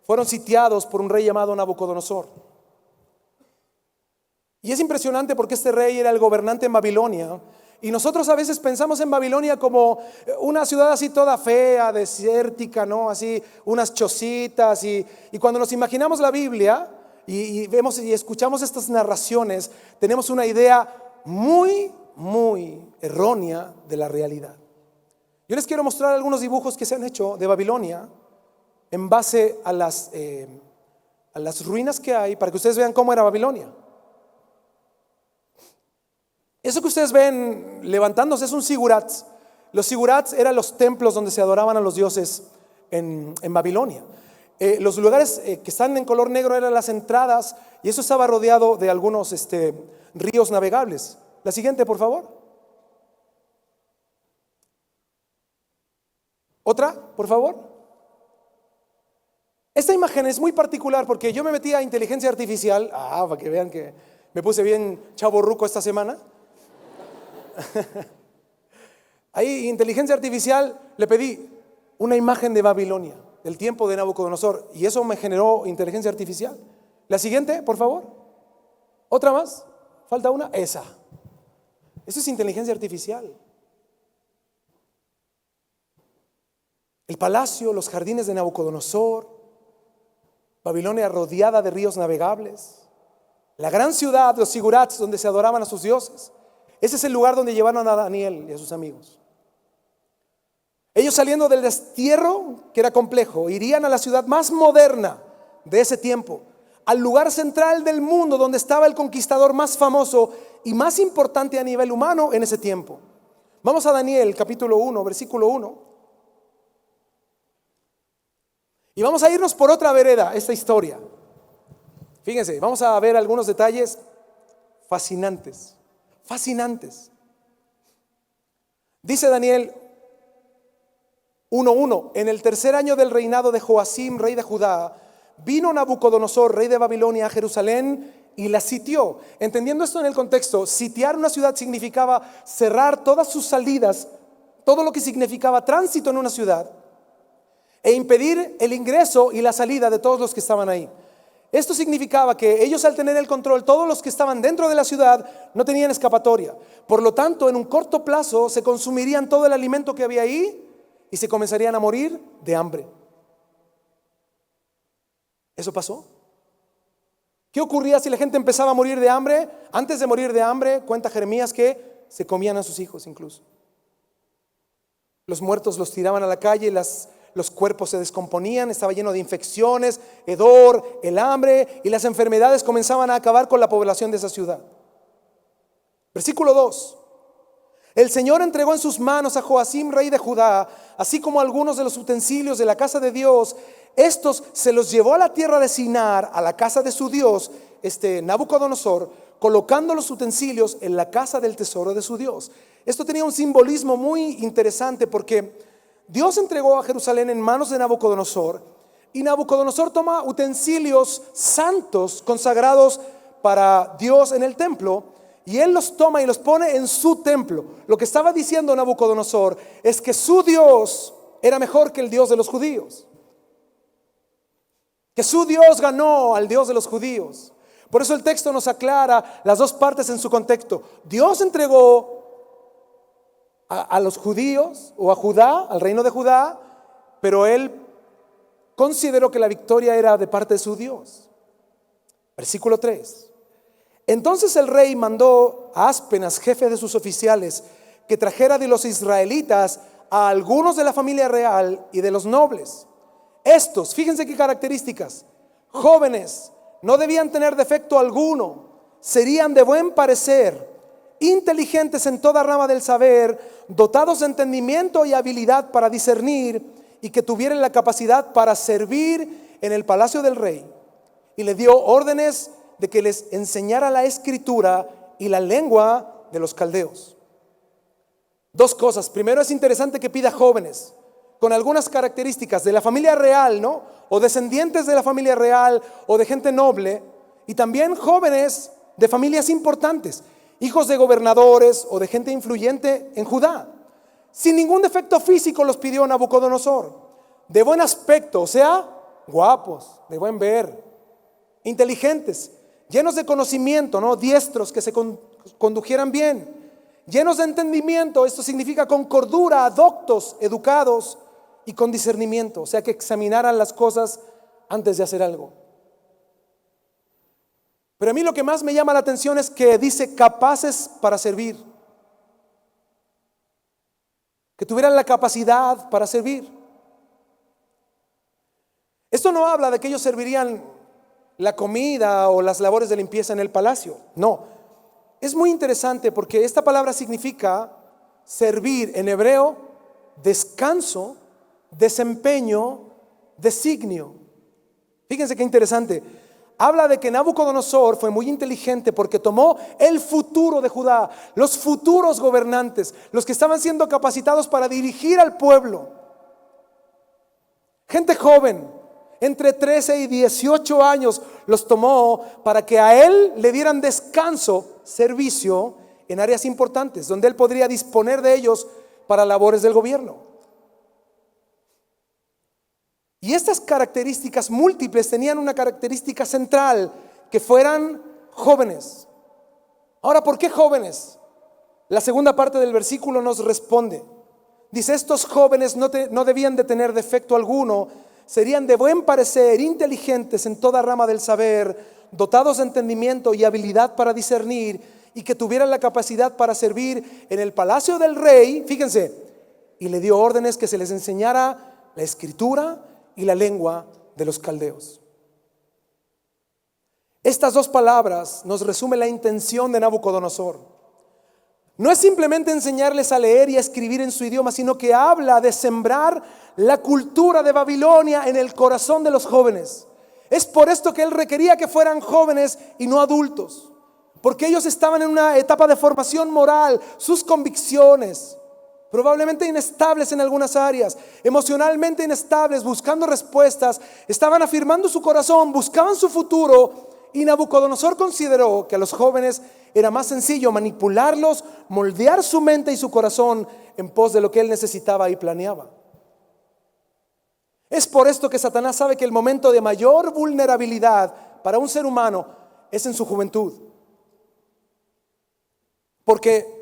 fueron sitiados por un rey llamado Nabucodonosor. Y es impresionante porque este rey era el gobernante en Babilonia. Y nosotros a veces pensamos en Babilonia como una ciudad así toda fea, desértica, ¿no? Así unas chocitas. Y cuando nos imaginamos la Biblia y vemos y escuchamos estas narraciones, tenemos una idea muy, muy errónea de la realidad. Yo les quiero mostrar algunos dibujos que se han hecho de Babilonia en base a las ruinas que hay, para que ustedes vean cómo era Babilonia. Eso que ustedes ven levantándose es un sigurats. Los sigurats eran los templos donde se adoraban a los dioses en Babilonia. Los lugares que están en color negro eran las entradas, y eso estaba rodeado de algunos ríos navegables. La siguiente, por favor. Otra, por favor. Esta imagen es muy particular porque yo me metí a inteligencia artificial, para que vean que me puse bien chavorruco esta semana. Ahí, inteligencia artificial, le pedí una imagen de Babilonia, del tiempo de Nabucodonosor, y eso me generó inteligencia artificial. La siguiente, por favor. Otra más, falta una, esa. Eso es inteligencia artificial. El palacio, los jardines de Nabucodonosor, Babilonia rodeada de ríos navegables, la gran ciudad, los sigurats, donde se adoraban a sus dioses. Ese es el lugar donde llevaron a Daniel y a sus amigos. Ellos, saliendo del destierro, que era complejo, irían a la ciudad más moderna de ese tiempo, al lugar central del mundo, donde estaba el conquistador más famoso y más importante a nivel humano en ese tiempo. Vamos a Daniel capítulo 1, versículo 1. Y vamos a irnos por otra vereda, esta historia. Fíjense, vamos a ver algunos detalles fascinantes, fascinantes. Dice Daniel 1:1: en el tercer año del reinado de Joacim, rey de Judá, vino Nabucodonosor, rey de Babilonia, a Jerusalén y la sitió. Entendiendo esto en el contexto, sitiar una ciudad significaba cerrar todas sus salidas, todo lo que significaba tránsito en una ciudad, e impedir el ingreso y la salida de todos los que estaban ahí. Esto significaba que ellos, al tener el control, todos los que estaban dentro de la ciudad no tenían escapatoria. Por lo tanto, en un corto plazo se consumirían todo el alimento que había ahí y se comenzarían a morir de hambre. ¿Eso pasó? ¿Qué ocurría si la gente empezaba a morir de hambre? Antes de morir de hambre, cuenta Jeremías que se comían a sus hijos incluso. Los muertos los tiraban a la calle, los cuerpos se descomponían, estaba lleno de infecciones, hedor, el hambre, y las enfermedades comenzaban a acabar con la población de esa ciudad. Versículo 2: el Señor entregó en sus manos a Joacim, rey de Judá, así como algunos de los utensilios de la casa de Dios. Estos se los llevó a la tierra de Sinar, a la casa de su Dios, Nabucodonosor, colocando los utensilios en la casa del tesoro de su Dios. Esto tenía un simbolismo muy interesante, porque Dios entregó a Jerusalén en manos de Nabucodonosor, y Nabucodonosor toma utensilios santos consagrados para Dios en el templo, y él los toma y los pone en su templo. Lo que estaba diciendo Nabucodonosor es que su Dios era mejor que el Dios de los judíos, que su Dios ganó al Dios de los judíos. Por eso el texto nos aclara las dos partes en su contexto. Dios entregó a los judíos, o a Judá, al reino de Judá, pero él consideró que la victoria era de parte de su Dios. Versículo 3: entonces el rey mandó a Aspenas, jefe de sus oficiales, que trajera de los israelitas a algunos de la familia real y de los nobles. Estos, fíjense qué características: jóvenes, no debían tener defecto alguno, serían de buen parecer, inteligentes en toda rama del saber, dotados de entendimiento y habilidad para discernir, y que tuvieran la capacidad para servir en el palacio del rey. Y le dio órdenes de que les enseñara la escritura y la lengua de los caldeos. Dos cosas. Primero, es interesante que pida jóvenes con algunas características de la familia real, ¿no? O descendientes de la familia real, o de gente noble, y también jóvenes de familias importantes, hijos de gobernadores o de gente influyente en Judá. Sin ningún defecto físico los pidió Nabucodonosor, de buen aspecto, o sea, guapos, de buen ver, inteligentes, llenos de conocimiento, ¿no? Diestros, que se condujeran bien, llenos de entendimiento. Esto significa con cordura, doctos, educados y con discernimiento, o sea, que examinaran las cosas antes de hacer algo. Pero a mí lo que más me llama la atención es que dice capaces para servir, que tuvieran la capacidad para servir. Esto no habla de que ellos servirían la comida o las labores de limpieza en el palacio. No, es muy interesante porque esta palabra significa servir en hebreo, descanso, desempeño, designio. Fíjense qué interesante. Habla de que Nabucodonosor fue muy inteligente porque tomó el futuro de Judá, los futuros gobernantes, los que estaban siendo capacitados para dirigir al pueblo, gente joven, entre 13 y 18 años, los tomó para que a él le dieran descanso, servicio en áreas importantes, donde él podría disponer de ellos para labores del gobierno. Y estas características múltiples tenían una característica central, que fueran jóvenes. Ahora, ¿por qué jóvenes? La segunda parte del versículo nos responde. Dice: estos jóvenes no debían de tener defecto alguno, serían de buen parecer, inteligentes en toda rama del saber, dotados de entendimiento y habilidad para discernir, y que tuvieran la capacidad para servir en el palacio del rey. Fíjense, y le dio órdenes que se les enseñara la escritura y la lengua de los caldeos. Estas dos palabras nos resumen la intención de Nabucodonosor. No es simplemente enseñarles a leer y a escribir en su idioma, sino que habla de sembrar la cultura de Babilonia en el corazón de los jóvenes. Es por esto que él requería que fueran jóvenes y no adultos, porque ellos estaban en una etapa de formación moral, sus convicciones, probablemente inestables en algunas áreas, emocionalmente inestables, buscando respuestas, estaban afirmando su corazón, buscaban su futuro. Y Nabucodonosor consideró que a los jóvenes era más sencillo manipularlos, moldear su mente y su corazón en pos de lo que él necesitaba y planeaba. Es por esto que Satanás sabe que el momento de mayor vulnerabilidad para un ser humano es en su juventud. Porque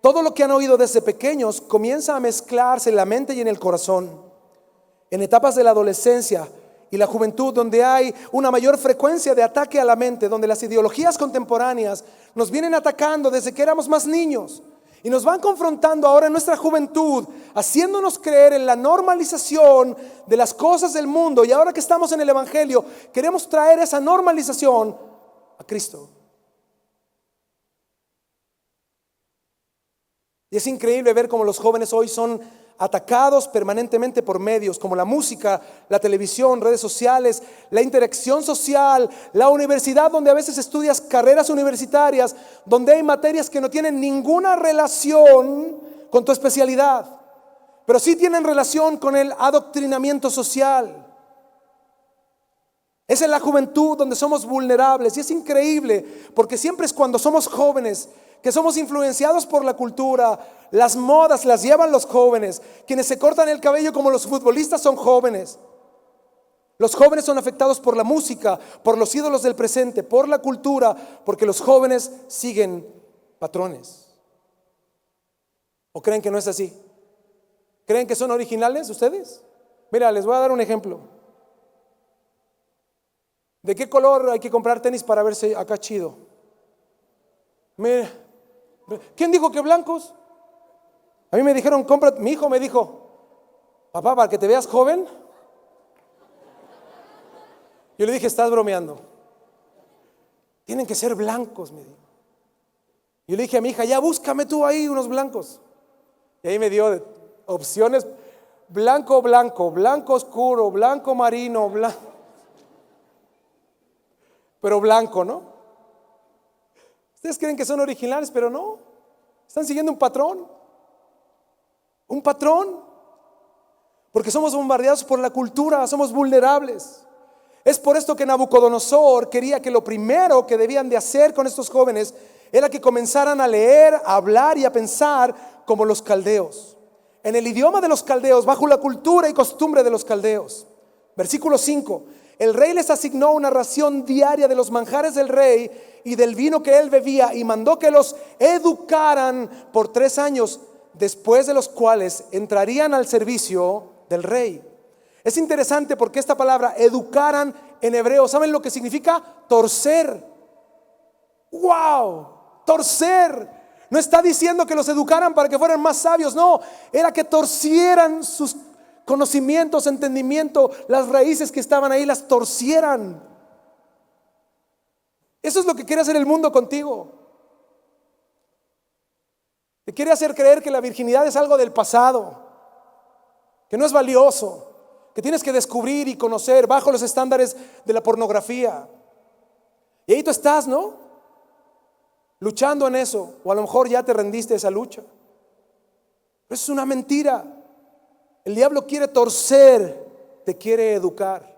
todo lo que han oído desde pequeños comienza a mezclarse en la mente y en el corazón. En etapas de la adolescencia y la juventud, donde hay una mayor frecuencia de ataque a la mente, donde las ideologías contemporáneas nos vienen atacando desde que éramos más niños y nos van confrontando ahora en nuestra juventud, haciéndonos creer en la normalización de las cosas del mundo. Y ahora que estamos en el Evangelio, queremos traer esa normalización a Cristo. Y es increíble ver cómo los jóvenes hoy son atacados permanentemente por medios como la música, la televisión, redes sociales, la interacción social, la universidad, donde a veces estudias carreras universitarias, donde hay materias que no tienen ninguna relación con tu especialidad, pero sí tienen relación con el adoctrinamiento social. Es en la juventud donde somos vulnerables, y es increíble porque siempre es cuando somos jóvenes que somos influenciados por la cultura. Las modas las llevan los jóvenes. Quienes se cortan el cabello como los futbolistas son jóvenes. Los jóvenes son afectados por la música, por los ídolos del presente, por la cultura, porque los jóvenes siguen patrones. ¿O creen que no es así? ¿Creen que son originales ustedes? Mira, les voy a dar un ejemplo. ¿De qué color hay que comprar tenis para verse acá chido? Mira, ¿quién dijo que blancos? A mí me dijeron, compra. Mi hijo me dijo, papá, para que te veas joven. Yo le dije, estás bromeando. Tienen que ser blancos, me dijo. Yo le dije a mi hija, ya búscame tú ahí unos blancos. Y ahí me dio opciones: blanco, blanco, blanco oscuro, blanco marino, blanco. Pero blanco, ¿no? Ustedes creen que son originales, pero no. Están siguiendo un patrón. Un patrón. Porque somos bombardeados por la cultura, somos vulnerables. Es por esto que Nabucodonosor quería que lo primero que debían de hacer con estos jóvenes era que comenzaran a leer, a hablar y a pensar como los caldeos, en el idioma de los caldeos, bajo la cultura y costumbre de los caldeos. Versículo 5: el rey les asignó una ración diaria de los manjares del rey y del vino que él bebía, y mandó que los educaran por 3 años, después de los cuales entrarían al servicio del rey. Es interesante porque esta palabra educaran en hebreo, ¿saben lo que significa? Torcer. ¡Wow! Torcer. No está diciendo que los educaran para que fueran más sabios, no, era que torcieran sus conocimientos, entendimiento, las raíces que estaban ahí, las torcieran. Eso es lo que quiere hacer el mundo contigo. Te quiere hacer creer que la virginidad es algo del pasado, que no es valioso, que tienes que descubrir y conocer bajo los estándares de la pornografía. Y ahí tú estás, ¿no? Luchando en eso, o a lo mejor ya te rendiste a esa lucha. Pero eso es una mentira. El diablo quiere torcer, te quiere educar.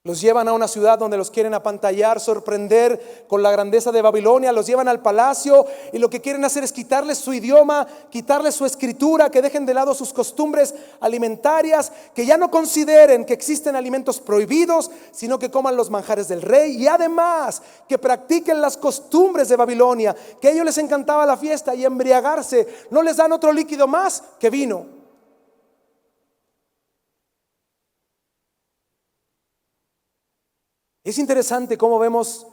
Los llevan a una ciudad donde los quieren apantallar, sorprender con la grandeza de Babilonia. Los llevan al palacio y lo que quieren hacer es quitarles su idioma, quitarles su escritura, que dejen de lado sus costumbres alimentarias, que ya no consideren que existen alimentos prohibidos, sino que coman los manjares del rey, y además que practiquen las costumbres de Babilonia, que a ellos les encantaba la fiesta y embriagarse. No les dan otro líquido más que vino. Es interesante cómo vemos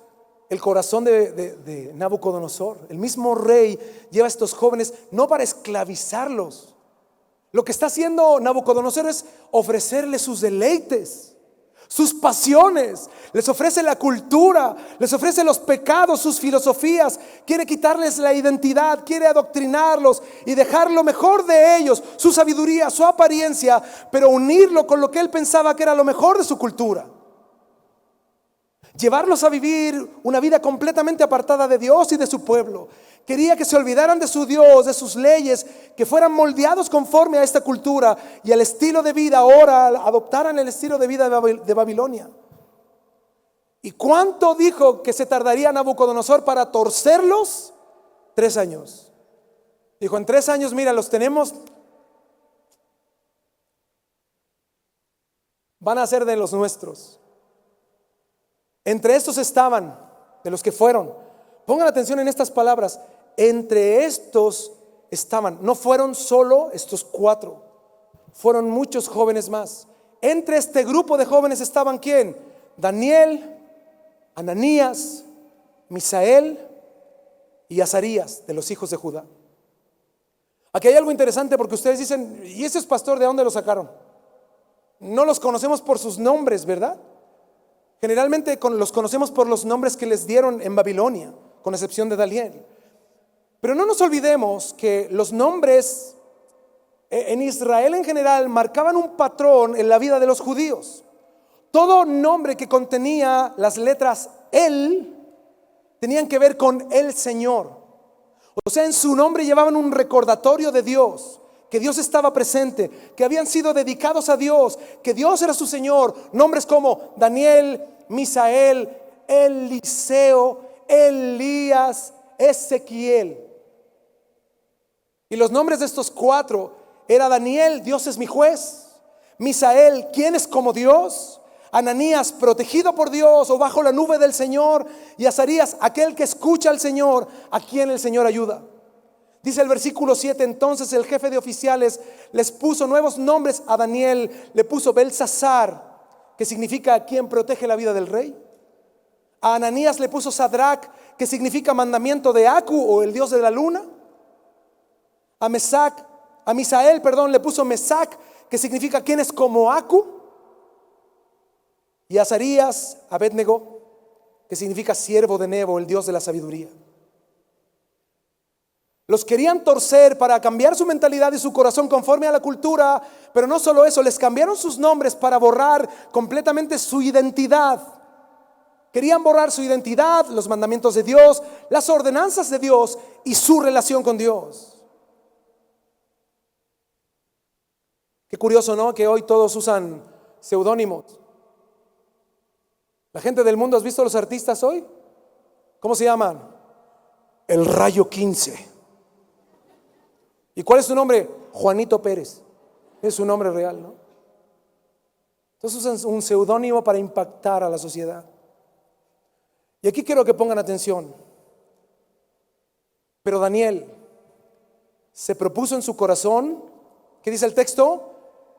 el corazón de Nabucodonosor. El mismo rey lleva a estos jóvenes no para esclavizarlos. Lo que está haciendo Nabucodonosor es ofrecerles sus deleites, sus pasiones, les ofrece la cultura, les ofrece los pecados, sus filosofías, quiere quitarles la identidad, quiere adoctrinarlos y dejar lo mejor de ellos, su sabiduría, su apariencia, pero unirlo con lo que él pensaba que era lo mejor de su cultura. Llevarlos a vivir una vida completamente apartada de Dios y de su pueblo. Quería que se olvidaran de su Dios, de sus leyes, que fueran moldeados conforme a esta cultura y al estilo de vida. Ahora adoptaran el estilo de vida de Babilonia. ¿Y cuánto dijo que se tardaría Nabucodonosor para torcerlos? 3 años. Dijo, en 3 años, mira, los tenemos, van a ser de los nuestros. Entre estos estaban, de los que fueron, pongan atención en estas palabras, entre estos estaban, no fueron solo estos 4, fueron muchos jóvenes más. Entre este grupo de jóvenes estaban ¿quién? Daniel, Ananías, Misael y Azarías, de los hijos de Judá. Aquí hay algo interesante porque ustedes dicen, ¿y ese es pastor de dónde lo sacaron? No los conocemos por sus nombres, ¿verdad? Generalmente los conocemos por los nombres que les dieron en Babilonia, con excepción de Daniel. Pero no nos olvidemos que los nombres en Israel en general marcaban un patrón en la vida de los judíos. Todo nombre que contenía las letras El tenían que ver con el Señor. O sea, en su nombre llevaban un recordatorio de Dios, que Dios estaba presente, que habían sido dedicados a Dios, que Dios era su Señor. Nombres como Daniel, Misael, Eliseo, Elías, Ezequiel. Y los nombres de estos 4 era Daniel, Dios es mi juez. Misael, ¿quién es como Dios? Ananías, protegido por Dios o bajo la nube del Señor. Y Azarías, aquel que escucha al Señor, a quien el Señor ayuda. Dice el versículo 7, entonces el jefe de oficiales les puso nuevos nombres a Daniel, le puso Belsasar, que significa quien protege la vida del rey. A Ananías le puso Sadrach, que significa mandamiento de Acu o el dios de la luna. A Misael, le puso Mesac, que significa quien es como Acu. Y a Azarías, Abednego, que significa siervo de Nebo, el dios de la sabiduría. Los querían torcer para cambiar su mentalidad y su corazón conforme a la cultura, pero no solo eso, les cambiaron sus nombres para borrar completamente su identidad. Querían borrar su identidad, los mandamientos de Dios, las ordenanzas de Dios y su relación con Dios. Qué curioso, ¿no? Que hoy todos usan seudónimos. La gente del mundo, ¿has visto los artistas hoy? ¿Cómo se llaman? El Rayo 15. ¿Y cuál es su nombre? Juanito Pérez. Es su nombre real, ¿no? Entonces usan un seudónimo para impactar a la sociedad. Y aquí quiero que pongan atención. Pero Daniel se propuso en su corazón, ¿qué dice el texto?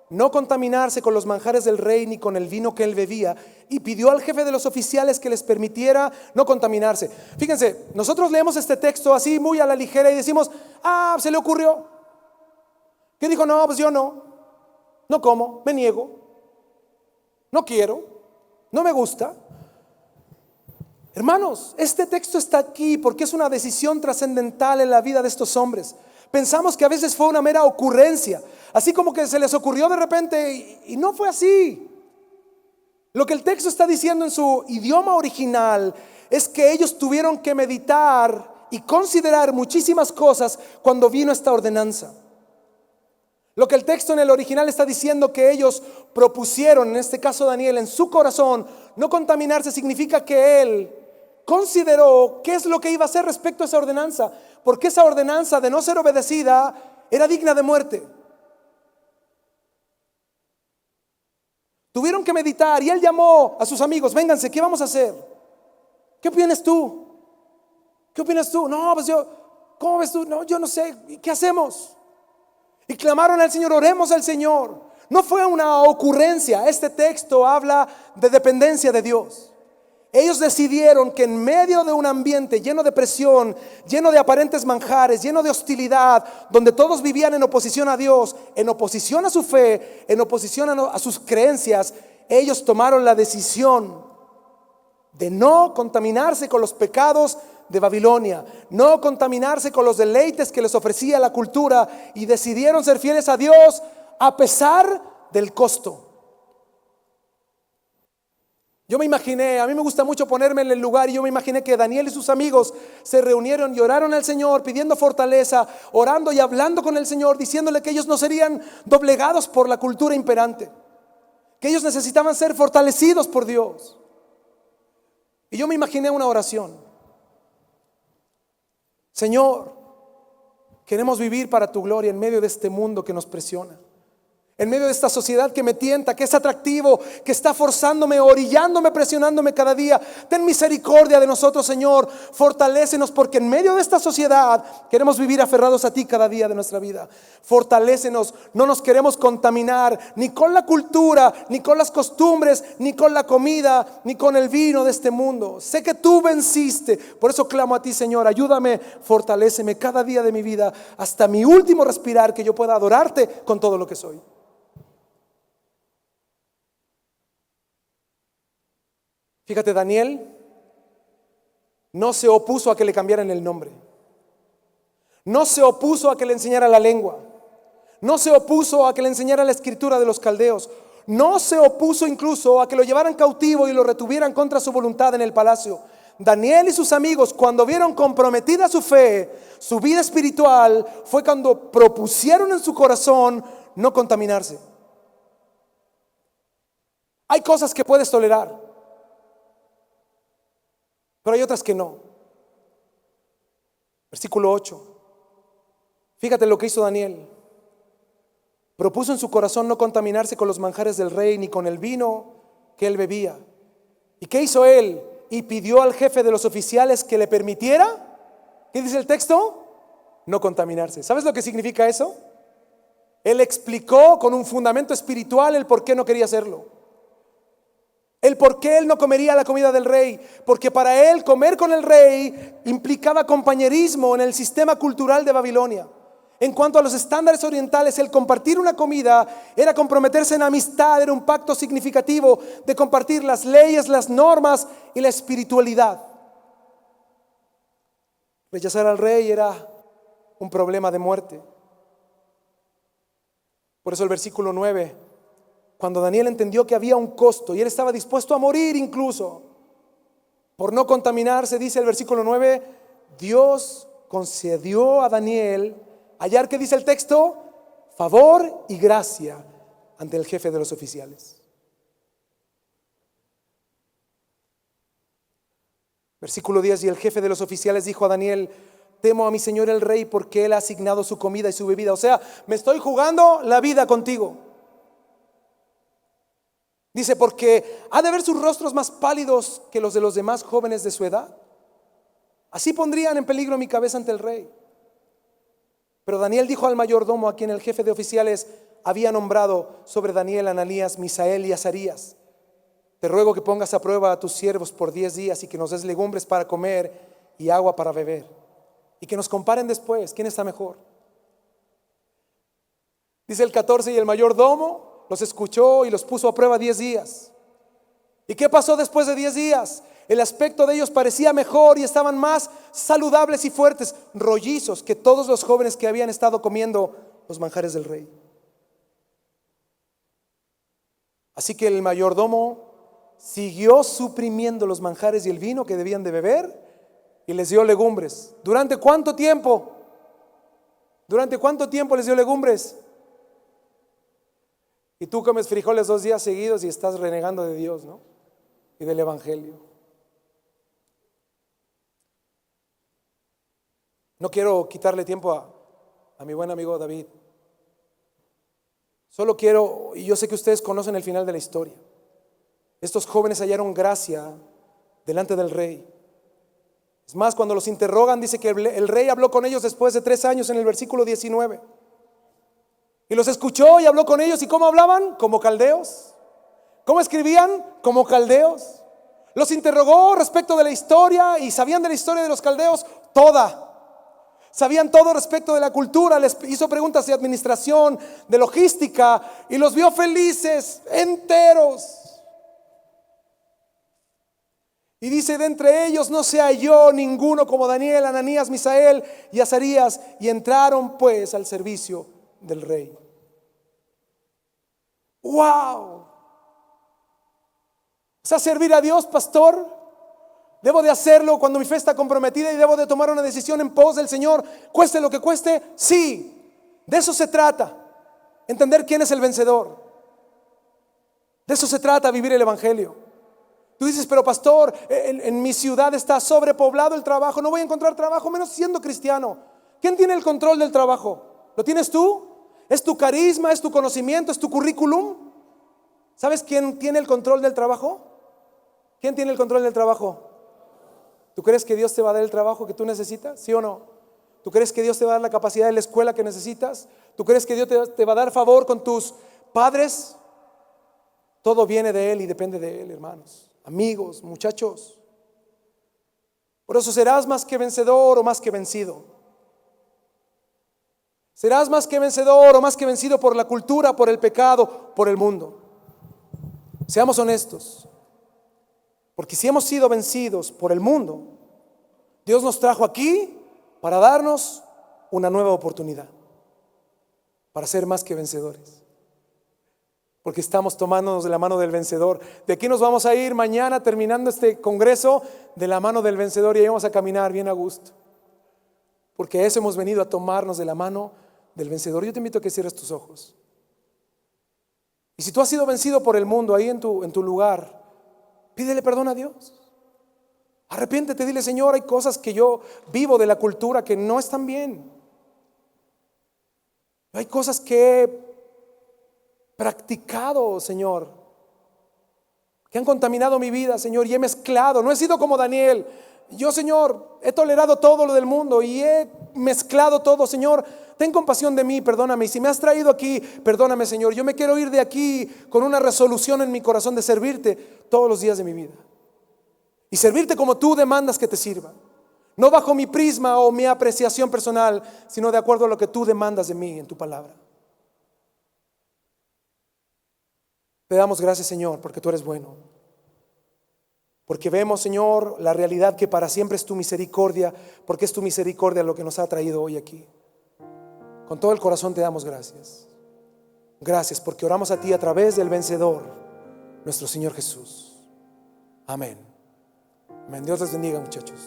No contaminarse con los manjares del rey ni con el vino que él bebía, y pidió al jefe de los oficiales que les permitiera no contaminarse. Fíjense, nosotros leemos este texto así muy a la ligera y decimos, se le ocurrió. ¿Qué dijo? No, pues yo no como, me niego, no quiero, no me gusta. Hermanos, este texto está aquí porque es una decisión trascendental en la vida de estos hombres. Pensamos que a veces fue una mera ocurrencia, así como que se les ocurrió de repente, y no fue así. Lo que el texto está diciendo en su idioma original es que ellos tuvieron que meditar y considerar muchísimas cosas cuando vino esta ordenanza. Lo que el texto en el original está diciendo que ellos propusieron, en este caso Daniel, en su corazón, no contaminarse, significa que él consideró qué es lo que iba a hacer respecto a esa ordenanza, porque esa ordenanza de no ser obedecida era digna de muerte. Tuvieron que meditar y él llamó a sus amigos, vénganse, ¿qué vamos a hacer? ¿Qué opinas tú? ¿Qué opinas tú? No, pues ¿cómo ves tú? No, yo no sé, ¿qué hacemos? Y clamaron al Señor, oremos al Señor. No fue una ocurrencia, este texto habla de dependencia de Dios. Ellos decidieron que en medio de un ambiente lleno de presión, lleno de aparentes manjares, lleno de hostilidad, donde todos vivían en oposición a Dios, en oposición a su fe, en oposición a sus creencias, ellos tomaron la decisión de no contaminarse con los pecados de Babilonia, no contaminarse con los deleites que les ofrecía la cultura, y decidieron ser fieles a Dios a pesar del costo. Yo me imaginé, a mí me gusta mucho ponerme en el lugar, y yo me imaginé que Daniel y sus amigos se reunieron y oraron al Señor pidiendo fortaleza, orando y hablando con el Señor, diciéndole que ellos no serían doblegados por la cultura imperante, que ellos necesitaban ser fortalecidos por Dios. Y yo me imaginé una oración: Señor, queremos vivir para tu gloria en medio de este mundo que nos presiona, en medio de esta sociedad que me tienta, que es atractivo, que está forzándome, orillándome, presionándome cada día. Ten misericordia de nosotros, Señor. Fortalécenos, porque en medio de esta sociedad queremos vivir aferrados a ti cada día de nuestra vida. Fortalécenos, no nos queremos contaminar ni con la cultura, ni con las costumbres, ni con la comida, ni con el vino de este mundo. Sé que tú venciste, por eso clamo a ti, Señor. Ayúdame, fortaléceme cada día de mi vida, hasta mi último respirar, que yo pueda adorarte con todo lo que soy. Fíjate, Daniel no se opuso a que le cambiaran el nombre, no se opuso a que le enseñara la lengua, no se opuso a que le enseñara la escritura de los caldeos, no se opuso incluso a que lo llevaran cautivo y lo retuvieran contra su voluntad en el palacio. Daniel y sus amigos, cuando vieron comprometida su fe, su vida espiritual, fue cuando propusieron en su corazón no contaminarse. Hay cosas que puedes tolerar, pero hay otras que no. Versículo 8. Fíjate lo que hizo Daniel. Propuso en su corazón no contaminarse con los manjares del rey, ni con el vino que él bebía. ¿Y qué hizo él? Y pidió al jefe de los oficiales que le permitiera, ¿qué dice el texto? No contaminarse. ¿Sabes lo que significa eso? Él explicó con un fundamento espiritual el por qué no quería hacerlo, el por qué él no comería la comida del rey. Porque para él comer con el rey implicaba compañerismo en el sistema cultural de Babilonia. En cuanto a los estándares orientales, el compartir una comida era comprometerse en amistad, era un pacto significativo de compartir las leyes, las normas y la espiritualidad. Rechazar al rey era un problema de muerte. Por eso el versículo 9, cuando Daniel entendió que había un costo y él estaba dispuesto a morir incluso por no contaminarse, dice el versículo 9, Dios concedió a Daniel hallar, ¿qué dice el texto? Favor y gracia ante el jefe de los oficiales. Versículo 10, y el jefe de los oficiales dijo a Daniel: temo a mi señor el rey, porque él ha asignado su comida y su bebida. O sea, me estoy jugando la vida contigo. Dice, porque ha de ver sus rostros más pálidos que los de los demás jóvenes de su edad. Así pondrían en peligro mi cabeza ante el rey. Pero Daniel dijo al mayordomo, a quien el jefe de oficiales había nombrado sobre Daniel, Ananías, Misael y Azarías: te ruego que pongas a prueba a tus siervos por 10 días y que nos des legumbres para comer y agua para beber, y que nos comparen después quién está mejor. Dice el 14, y el mayordomo los escuchó y los puso a prueba 10 días. ¿Y qué pasó después de 10 días? El aspecto de ellos parecía mejor y estaban más saludables y fuertes, rollizos, que todos los jóvenes que habían estado comiendo los manjares del rey. Así que el mayordomo siguió suprimiendo los manjares y el vino que debían de beber y les dio legumbres. ¿Durante cuánto tiempo? ¿Durante cuánto tiempo les dio legumbres? Y tú comes frijoles 2 días seguidos y estás renegando de Dios, ¿no? Y del evangelio. No quiero quitarle tiempo a mi buen amigo David. Solo quiero, y yo sé que ustedes conocen el final de la historia. Estos jóvenes hallaron gracia delante del rey. Es más, cuando los interrogan, dice que el rey habló con ellos después de 3 años en el versículo 19. Y los escuchó y habló con ellos. ¿Y cómo hablaban? Como caldeos. ¿Cómo escribían? Como caldeos. Los interrogó respecto de la historia y sabían de la historia de los caldeos toda. Sabían todo respecto de la cultura. Les hizo preguntas de administración, de logística, y los vio felices, enteros. Y dice, de entre ellos no se halló ninguno como Daniel, Ananías, Misael y Azarías, y entraron pues al servicio del rey. ¡Wow! O sea, servir a Dios, pastor, debo de hacerlo cuando mi fe está comprometida y debo de tomar una decisión en pos del Señor, cueste lo que cueste. Sí, de eso se trata, entender quién es el vencedor. De eso se trata, vivir el evangelio. Tú dices, pero pastor, en mi ciudad está sobrepoblado el trabajo, no voy a encontrar trabajo, menos siendo cristiano. ¿Quién tiene el control del trabajo? ¿Lo tienes tú? ¿Es tu carisma? ¿Es tu conocimiento? ¿Es tu currículum? ¿Sabes quién tiene el control del trabajo? ¿Quién tiene el control del trabajo? ¿Tú crees que Dios te va a dar el trabajo que tú necesitas? ¿Sí o no? ¿Tú crees que Dios te va a dar la capacidad de la escuela que necesitas? ¿Tú crees que Dios te va a dar favor con tus padres? Todo viene de Él y depende de Él, hermanos, amigos, muchachos. Por eso serás más que vencedor o más que vencido. Serás más que vencedor o más que vencido por la cultura, por el pecado, por el mundo. Seamos honestos, porque si hemos sido vencidos por el mundo, Dios nos trajo aquí para darnos una nueva oportunidad, para ser más que vencedores, porque estamos tomándonos de la mano del vencedor. De aquí nos vamos a ir mañana, terminando este congreso, de la mano del vencedor, y ahí vamos a caminar bien a gusto, porque a eso hemos venido, a tomarnos de la mano del vencedor. Yo te invito a que cierres tus ojos. Y si tú has sido vencido por el mundo, ahí en tu lugar, pídele perdón a Dios. Arrepiéntete, dile, Señor, hay cosas que yo vivo de la cultura que no están bien. Hay cosas que he practicado, Señor, que han contaminado mi vida, Señor, y he mezclado. No he sido como Daniel. Yo, Señor, he tolerado todo lo del mundo y he mezclado todo. Señor, ten compasión de mí, perdóname. Y si me has traído aquí, perdóname, Señor. Yo me quiero ir de aquí con una resolución en mi corazón de servirte todos los días de mi vida. Y servirte como tú demandas que te sirva. No bajo mi prisma o mi apreciación personal, sino de acuerdo a lo que tú demandas de mí en tu palabra. Te damos gracias, Señor, porque tú eres bueno. Porque vemos, Señor, la realidad que para siempre es tu misericordia, porque es tu misericordia lo que nos ha traído hoy aquí. Con todo el corazón te damos gracias. Gracias porque oramos a ti a través del vencedor, nuestro Señor Jesús. Amén. Amén. Dios les bendiga, muchachos.